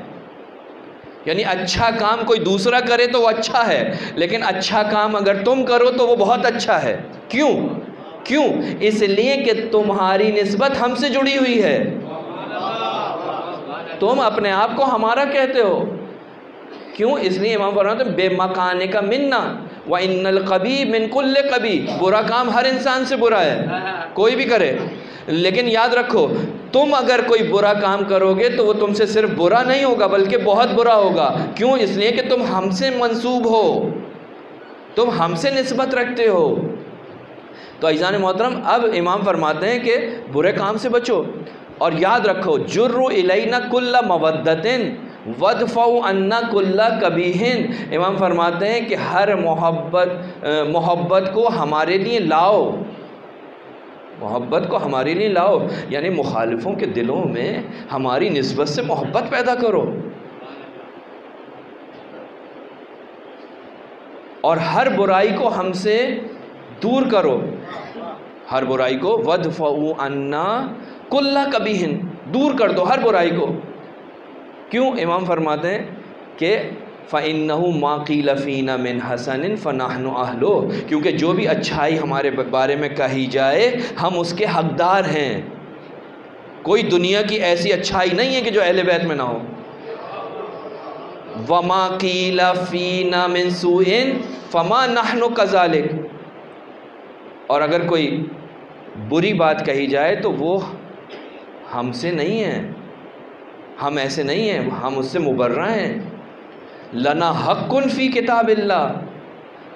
یعنی اچھا کام کوئی دوسرا کرے تو وہ اچھا ہے، لیکن اچھا کام اگر تم کرو تو وہ بہت اچھا ہے۔ کیوں؟ اس لیے کہ تمہاری نسبت ہم سے جڑی ہوئی ہے، تم اپنے آپ کو ہمارا کہتے ہو۔ کیوں؟ اس لیے امام فرماتے ہیں بے مکانے کا منا وَإِنَّ الْقَبِيحَ مِنْ كُلِّ قَبِيحٍ، برا کام ہر انسان سے برا ہے، کوئی بھی کرے، لیکن یاد رکھو تم اگر کوئی برا کام کرو گے تو وہ تم سے صرف برا نہیں ہوگا بلکہ بہت برا ہوگا۔ کیوں؟ اس لیے کہ تم ہم سے منسوب ہو، تم ہم سے نسبت رکھتے ہو۔ تو عزیزان محترم، اب امام فرماتے ہیں کہ برے کام سے بچو، اور یاد رکھو جروا الینا کل مودۃ وادفعوا عنا کل قبیح، امام فرماتے ہیں کہ ہر محبت کو ہمارے لیے لاؤ، محبت کو ہمارے لیے لاؤ، یعنی مخالفوں کے دلوں میں ہماری نسبت سے محبت پیدا کرو، اور ہر برائی کو ہم سے دور کرو، ہر برائی کو وادفعوا عنا کل قبیح، دور کر دو ہر برائی کو۔ کیوں؟ امام فرماتے ہیں کہ فَإِنَّهُ مَا قِيلَ فِينَا مِنْ حَسَنٍ فَنَحْنُ أَهْلُهُ، کیونکہ جو بھی اچھائی ہمارے بارے میں کہی جائے ہم اس کے حقدار ہیں۔ کوئی دنیا کی ایسی اچھائی نہیں ہے کہ جو اہل بیت میں نہ ہو۔ وَمَا قِيلَ فِينَا مِنْ سُوءٍ فَمَا نَحْنُ كَذَلِكَ، اور اگر کوئی بری بات کہی جائے تو وہ ہم سے نہیں ہے، ہم ایسے نہیں ہیں، ہم اس سے مبرہ ہیں۔ لنا حق فی کتاب اللہ،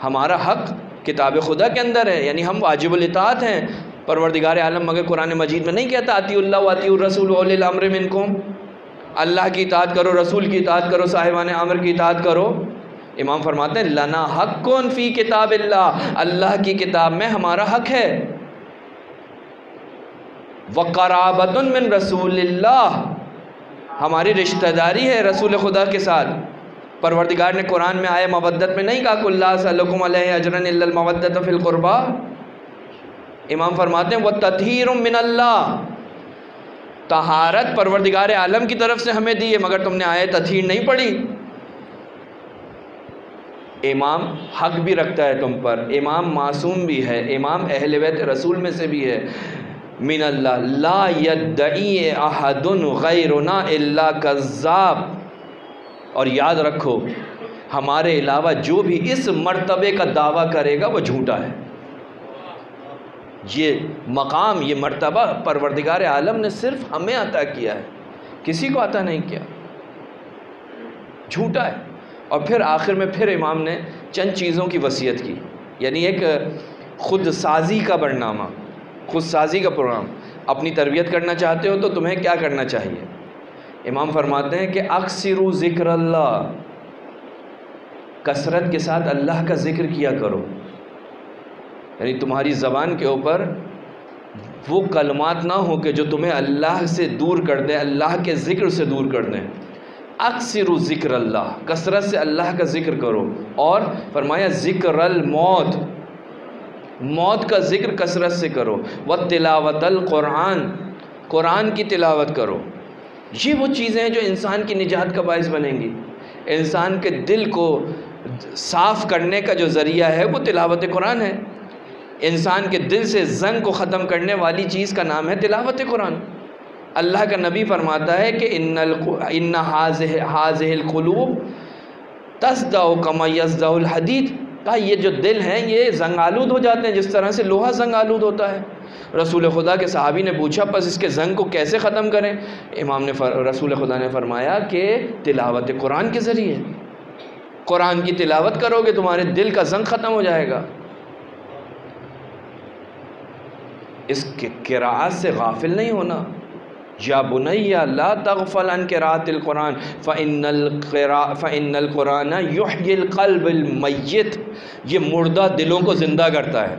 ہمارا حق کتاب خدا کے اندر ہے، یعنی ہم واجب الاطاعت ہیں۔ پروردگار عالم مگر قرآن مجید میں نہیں کہتا اطیعوا اللہ واطیعوا الرسول واولی الامر منکم، اللہ کی اطاعت کرو، رسول کی اطاعت کرو، صاحبان امر کی اطاعت کرو۔ امام فرماتے ہیں لنا حق فی کتاب اللہ، اللہ کی کتاب میں ہمارا حق ہے۔ وقرابۃ من رسول اللہ، ہماری رشتہ داری ہے رسول خدا کے ساتھ۔ پروردگار نے قرآن میں آئے مودت میں نہیں کہا قُل لا أسألكم علیہ اجرا الا المودۃ فی القربى۔ امام فرماتے ہیں وتطہیر من اللہ، طہارت پروردگار عالم کی طرف سے ہمیں دی ہے، مگر تم نے آئے تطہیر نہیں پڑھی۔ امام حق بھی رکھتا ہے تم پر، امام معصوم بھی ہے، امام اہل بیت رسول میں سے بھی ہے۔ من اللہ لا یدعی احد غیرنا الا کذاب، اور یاد رکھو ہمارے علاوہ جو بھی اس مرتبے کا دعویٰ کرے گا وہ جھوٹا ہے۔ یہ مقام، یہ مرتبہ پروردگار عالم نے صرف ہمیں عطا کیا ہے، کسی کو عطا نہیں کیا، جھوٹا ہے۔ اور پھر آخر میں پھر امام نے چند چیزوں کی وصیت کی، یعنی ایک خود سازی کا برنامہ، خود سازی کا پروگرام۔ اپنی تربیت کرنا چاہتے ہو تو تمہیں کیا کرنا چاہیے؟ امام فرماتے ہیں کہ اکثروا ذکر اللہ، کثرت کے ساتھ اللہ کا ذکر کیا کرو، یعنی تمہاری زبان کے اوپر وہ کلمات نہ ہو کہ جو تمہیں اللہ سے دور کر دیں، اللہ کے ذکر سے دور کر دیں۔ اکثر ذکر اللہ، کثرت سے اللہ کا ذکر کرو، اور فرمایا ذکر الموت، موت کا ذکر کثرت سے کرو، وتلاوت القرآن، قرآن کی تلاوت کرو۔ یہ وہ چیزیں ہیں جو انسان کی نجات کا باعث بنیں گی۔ انسان کے دل کو صاف کرنے کا جو ذریعہ ہے وہ تلاوت قرآن ہے۔ انسان کے دل سے زنگ کو ختم کرنے والی چیز کا نام ہے تلاوت قرآن۔ اللہ کا نبی فرماتا ہے کہ ان هذه القلوب تصدع كما يصدع الحديد، کہا یہ جو دل ہیں یہ زنگ آلود ہو جاتے ہیں جس طرح سے لوہا زنگ آلود ہوتا ہے۔ رسول خدا کے صحابی نے پوچھا پس اس کے زنگ کو کیسے ختم کریں؟ رسول خدا نے فرمایا کہ تلاوت قرآن کے ذریعے، قرآن کی تلاوت کرو گے تمہارے دل کا زنگ ختم ہو جائے گا۔ اس کے قراءت سے غافل نہیں ہونا۔ یا بنی لا تغفل عن قراءت القرآن فإن القرآن یحیی القلب المیت، یہ مردہ دلوں کو زندہ کرتا ہے۔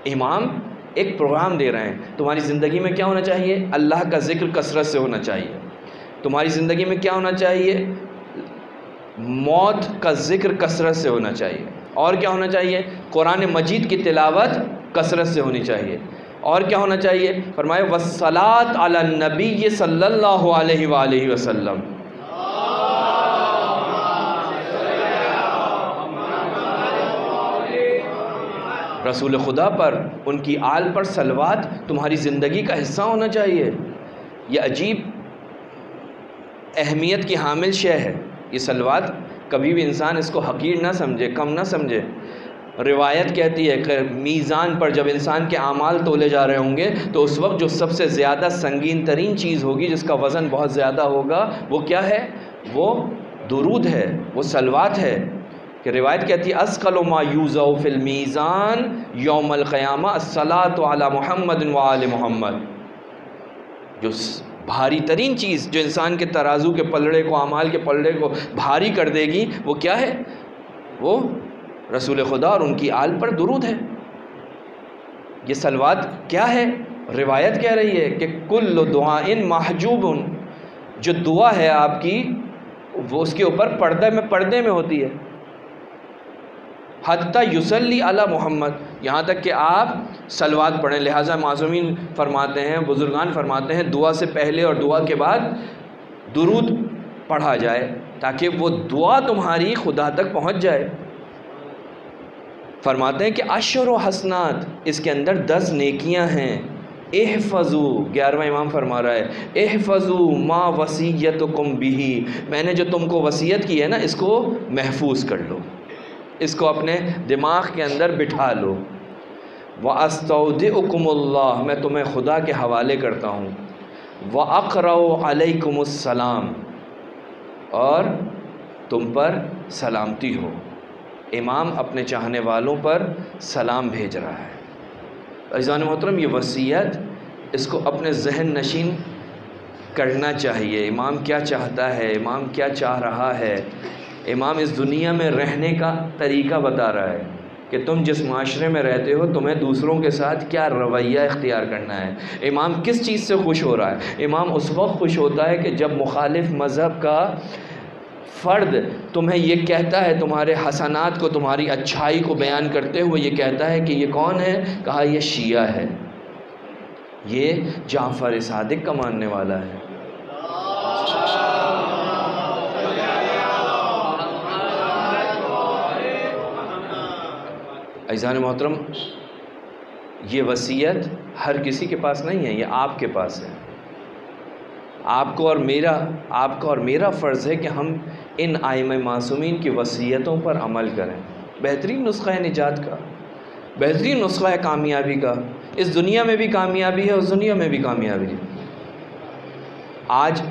امام ایک پروگرام دے رہے ہیں، تمہاری زندگی میں کیا ہونا چاہیے؟ اللہ کا ذکر کثرت سے ہونا چاہیے۔ تمہاری زندگی میں کیا ہونا چاہیے؟ موت کا ذکر کثرت سے ہونا چاہیے۔ اور کیا ہونا چاہیے؟ قرآن مجید کی تلاوت کثرت سے ہونی چاہیے۔ اور کیا ہونا چاہیے؟ فرمائے والصلاۃ علی النبی صلی اللہ علیہ وآلہ وسلم، رسول خدا پر، ان کی آل پر صلوات تمہاری زندگی کا حصہ ہونا چاہیے۔ یہ عجیب اہمیت کی حامل شے ہے یہ صلوات، کبھی بھی انسان اس کو حقیر نہ سمجھے، کم نہ سمجھے۔ روایت کہتی ہے کہ میزان پر جب انسان کے اعمال تولے جا رہے ہوں گے تو اس وقت جو سب سے زیادہ سنگین ترین چیز ہوگی، جس کا وزن بہت زیادہ ہوگا، وہ کیا ہے؟ وہ درود ہے، وہ صلوات ہے۔ کہ روایت کہتی ہے اثقل ما یوضع فی المیزان یوم القیامہ الصلاۃ علی محمد و آل محمد، جو بھاری ترین چیز جو انسان کے ترازو کے پلڑے کو، اعمال کے پلڑے کو بھاری کر دے گی، وہ کیا ہے؟ وہ رسول خدا اور ان کی آل پر درود ہے۔ یہ صلوات کیا ہے؟ روایت کہہ رہی ہے کہ کل دعاء محجوب، جو دعا ہے آپ کی وہ اس کے اوپر پردے میں ہوتی ہے۔ حتی یصلی علی محمد، یہاں تک کہ آپ صلوات پڑھیں۔ لہٰذا معصومین فرماتے ہیں، بزرگان فرماتے ہیں، دعا سے پہلے اور دعا کے بعد درود پڑھا جائے تاکہ وہ دعا تمہاری خدا تک پہنچ جائے۔ فرماتے ہیں کہ عشر و حسنات، اس کے اندر 10 نیکیاں ہیں۔ احفظو، 11واں امام فرما رہا ہے احفظو ما وصیتکم بہ، میں نے جو تم کو وصیت کی ہے نا، اس کو محفوظ کر لو، اس کو اپنے دماغ کے اندر بٹھا لو۔ وَأَسْتَوْدِعُكُمُ اللَّهُ، میں تمہیں خدا کے حوالے کرتا ہوں۔ وَأَقْرَأُ عَلَيْكُمُ السَّلَامُ، اور تم پر سلامتی ہو۔ امام اپنے چاہنے والوں پر سلام بھیج رہا ہے۔ عزیزان محترم، یہ وصیت اس کو اپنے ذہن نشین کرنا چاہیے۔ امام کیا چاہتا ہے، امام کیا چاہ رہا ہے۔ امام اس دنیا میں رہنے کا طریقہ بتا رہا ہے کہ تم جس معاشرے میں رہتے ہو تمہیں دوسروں کے ساتھ کیا رویہ اختیار کرنا ہے۔ امام کس چیز سے خوش ہو رہا ہے؟ امام اس وقت خوش ہوتا ہے کہ جب مخالف مذہب کا فرد تمہیں یہ کہتا ہے، تمہارے حسنات کو، تمہاری اچھائی کو بیان کرتے ہوئے یہ کہتا ہے کہ یہ کون ہے؟ کہا یہ شیعہ ہے، یہ جعفر صادق کا ماننے والا ہے۔ عزیزان محترم، یہ وصیت ہر کسی کے پاس نہیں ہے، یہ آپ کے پاس ہے۔ آپ کا اور میرا فرض ہے کہ ہم ان ائمہ معصومین کی وصیتوں پر عمل کریں۔ بہترین نسخہ ہے نجات کا، بہترین نسخہ ہے کامیابی کا۔ اس دنیا میں بھی کامیابی ہے، اس دنیا میں بھی کامیابی ہے۔ آج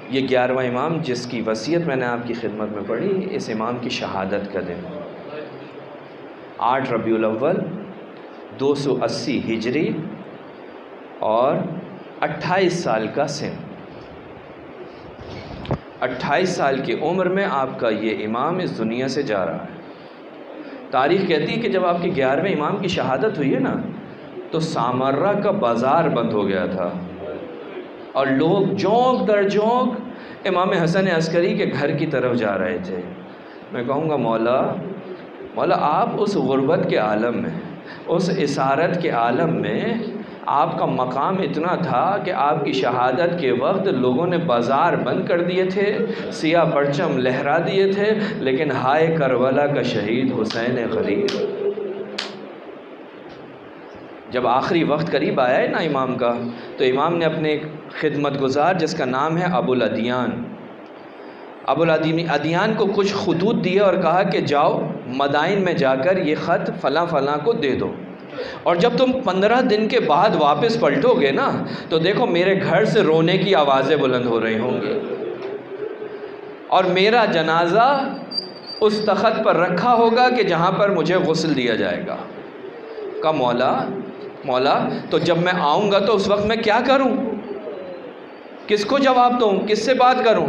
یہ 11واں امام جس کی وصیت میں نے آپ کی خدمت میں پڑھی، اس امام کی شہادت کا دن 8 ربیع الاول 280 ہجری اور 28 سال کا سن۔ 28 سال کی عمر میں آپ کا یہ امام اس دنیا سے جا رہا ہے۔ تاریخ کہتی ہے کہ جب آپ کے 11ویں امام کی شہادت ہوئی ہے نا، تو سامرہ کا بازار بند ہو گیا تھا اور لوگ جونک در جونک امام حسن عسکری کے گھر کی طرف جا رہے تھے۔ میں کہوں گا مولا آپ اس غربت کے عالم میں، اس اسارت کے عالم میں آپ کا مقام اتنا تھا کہ آپ کی شہادت کے وقت لوگوں نے بازار بند کر دیے تھے، سیاہ پرچم لہرا دیے تھے، لیکن ہائے کربلا کا شہید حسین غریب۔ جب آخری وقت قریب آیا ہے نا امام کا، تو امام نے اپنے ایک خدمت گزار جس کا نام ہے ابو الادیان کو کچھ خطوط دیے اور کہا کہ جاؤ مدائن میں جا کر یہ خط فلاں فلاں کو دے دو، اور جب تم 15 دن کے بعد واپس پلٹو گے نا تو دیکھو میرے گھر سے رونے کی آوازیں بلند ہو رہی ہوں گی، اور میرا جنازہ اس تخت پر رکھا ہوگا کہ جہاں پر مجھے غسل دیا جائے گا۔ کہا مولا تو جب میں آؤں گا تو اس وقت میں کیا کروں؟ کس کو جواب دوں؟ کس سے بات کروں؟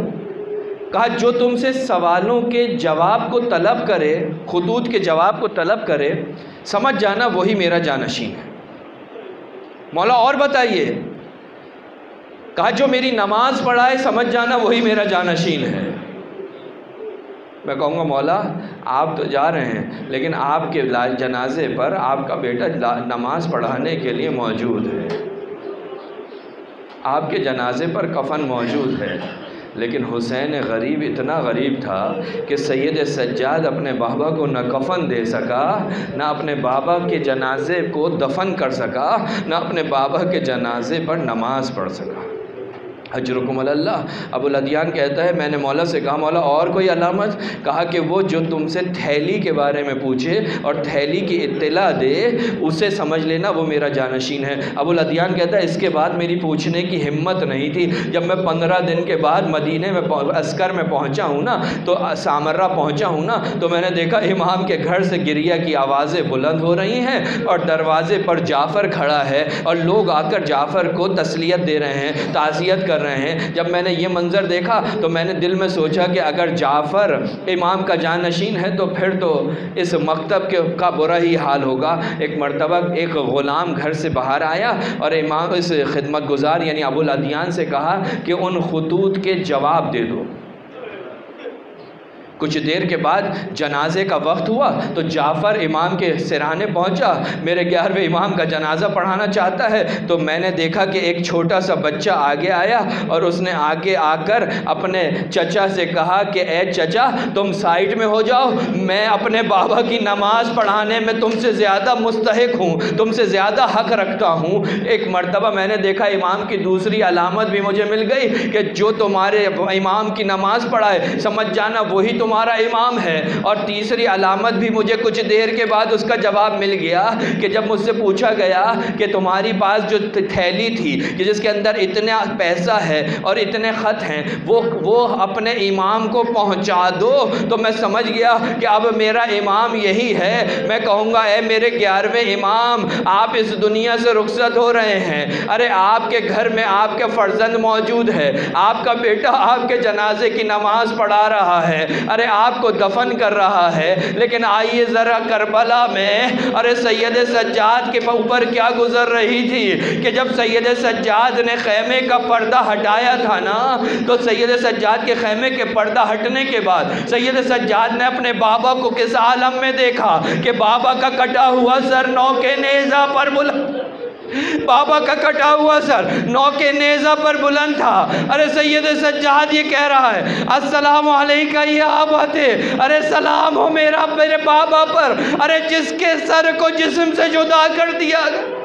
کہا جو تم سے سوالوں کے جواب کو طلب کرے، خطوط کے جواب کو طلب کرے، سمجھ جانا وہی میرا جانشین ہے۔ مولا اور بتائیے؟ کہا جو میری نماز پڑھائے، سمجھ جانا وہی میرا جانشین ہے۔ میں کہوں گا مولا آپ تو جا رہے ہیں، لیکن آپ کے جنازے پر آپ کا بیٹا نماز پڑھانے کے لیے موجود ہے، آپ کے جنازے پر کفن موجود ہے۔ لیکن حسین غریب اتنا غریب تھا کہ سید سجاد اپنے بابا کو نہ کفن دے سکا، نہ اپنے بابا کے جنازے کو دفن کر سکا، نہ اپنے بابا کے جنازے پر نماز پڑھ سکا۔ اجرکم اللہ۔ ابو الادیان کہتا ہے میں نے مولا سے کہا مولا اور کوئی علامت؟ کہا کہ وہ جو تم سے تھیلی کے بارے میں پوچھے اور تھیلی کی اطلاع دے، اسے سمجھ لینا وہ میرا جانشین ہے۔ ابو الادیان کہتا ہے اس کے بعد میری پوچھنے کی ہمت نہیں تھی۔ جب میں 15 دن کے بعد مدینے میں عسکر میں پہنچا ہوں نا، تو سامرہ پہنچا ہوں نا، تو میں نے دیکھا امام کے گھر سے گریہ کی آوازیں بلند ہو رہی ہیں اور دروازے پر جعفر کھڑا ہے اور لوگ آ کر جعفر کو تسلیت دے رہے ہیں، تعزیت کر رہے ہیں۔ جب میں نے یہ منظر دیکھا تو میں نے دل میں سوچا کہ اگر جعفر امام کا جانشین ہے تو پھر تو اس مکتب کا برا ہی حال ہوگا۔ ایک مرتبہ ایک غلام گھر سے باہر آیا اور امام اس خدمت گزار یعنی ابو الادیان سے کہا کہ ان خطوط کے جواب دے دو۔ کچھ دیر کے بعد جنازے کا وقت ہوا تو جعفر امام کے سرانے پہنچا، میرے 11ویں امام کا جنازہ پڑھانا چاہتا ہے۔ تو میں نے دیکھا کہ ایک چھوٹا سا بچہ آگے آیا اور اس نے آگے آ کر اپنے چچا سے کہا کہ اے چچا تم سائڈ میں ہو جاؤ، میں اپنے بابا کی نماز پڑھانے میں تم سے زیادہ مستحق ہوں، تم سے زیادہ حق رکھتا ہوں۔ ایک مرتبہ میں نے دیکھا امام کی دوسری علامت بھی مجھے مل گئی کہ جو تمہارے امام کی نماز پڑھائے سمجھ جانا وہی تمہارا امام ہے۔ اور تیسری علامت بھی مجھے کچھ دیر کے بعد اس کا جواب مل گیا کہ جب مجھ سے پوچھا گیا کہ تمہاری پاس جو تھیلی تھی کہ جس کے اندر اتنا پیسہ ہے اور اتنے خط ہیں وہ اپنے امام کو پہنچا دو، تو میں سمجھ گیا کہ اب میرا امام یہی ہے۔ میں کہوں گا اے میرے 11ویں امام، آپ اس دنیا سے رخصت ہو رہے ہیں، ارے آپ کے گھر میں آپ کے فرزند موجود ہے، آپ کا بیٹا آپ کے جنازے کی نماز پڑھا رہا ہے، ارے آپ کو دفن کر رہا ہے، لیکن آئیے ذرا کربلا میں ارے سید سجاد کے اوپر کیا گزر رہی تھی کہ جب سید سجاد نے خیمے کا پردہ ہٹایا تھا نا، تو سید سجاد کے خیمے کے پردہ ہٹنے کے بعد سید سجاد نے اپنے بابا کو کس عالم میں دیکھا کہ بابا کا کٹا ہوا سر نو کے نیزہ پر بلند، بابا کا کٹا ہوا سر نو کے نیزہ پر بلند تھا۔ ارے سید سجاد یہ کہہ رہا ہے السلام علیکہ یا اباتے، ارے سلام ہو میرے بابا پر، ارے جس کے سر کو جسم سے جدا کر دیا گیا۔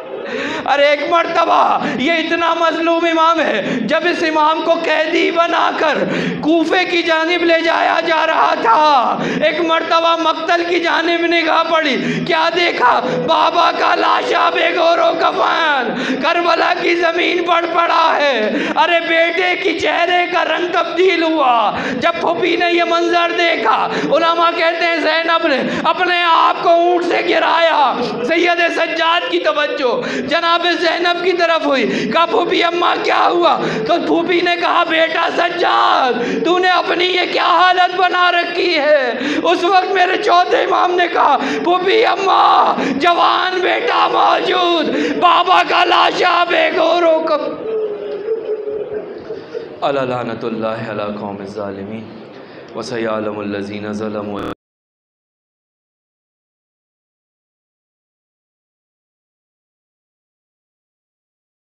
ارے ایک مرتبہ یہ اتنا مظلوم امام ہے، جب اس امام کو قیدی بنا کر کوفے کی جانب لے جایا جا رہا تھا۔ ایک مرتبہ مقتل کی جانب نگاہ پڑی، کیا دیکھا؟ بابا کا لاشا بے گور و کفن کربلا کی زمین پر پڑا ہے۔ ارے بیٹے کی چہرے کا رنگ تبدیل ہوا جب پھوپھی نے یہ منظر دیکھا۔ علماء کہتے ہیں زینب نے اپنے آپ کو اونٹ سے گرایا۔ سید سجاد کی توجہ جناب زینب کی طرف ہوئی، کہا پھوپھی اماں کیا ہوا؟ تو پھوپھی نے کہا بیٹا سجاد تو نے اپنی یہ کیا حالت بنا رکھی ہے؟ اس وقت میرے چوتھے امام نے کہا پھوپھی اماں جوان بیٹا موجود، بابا کا لاشا بے گور و کفن۔ الا لعنت اللہ علی قوم الظالمین وسیعلم الذین ظلموا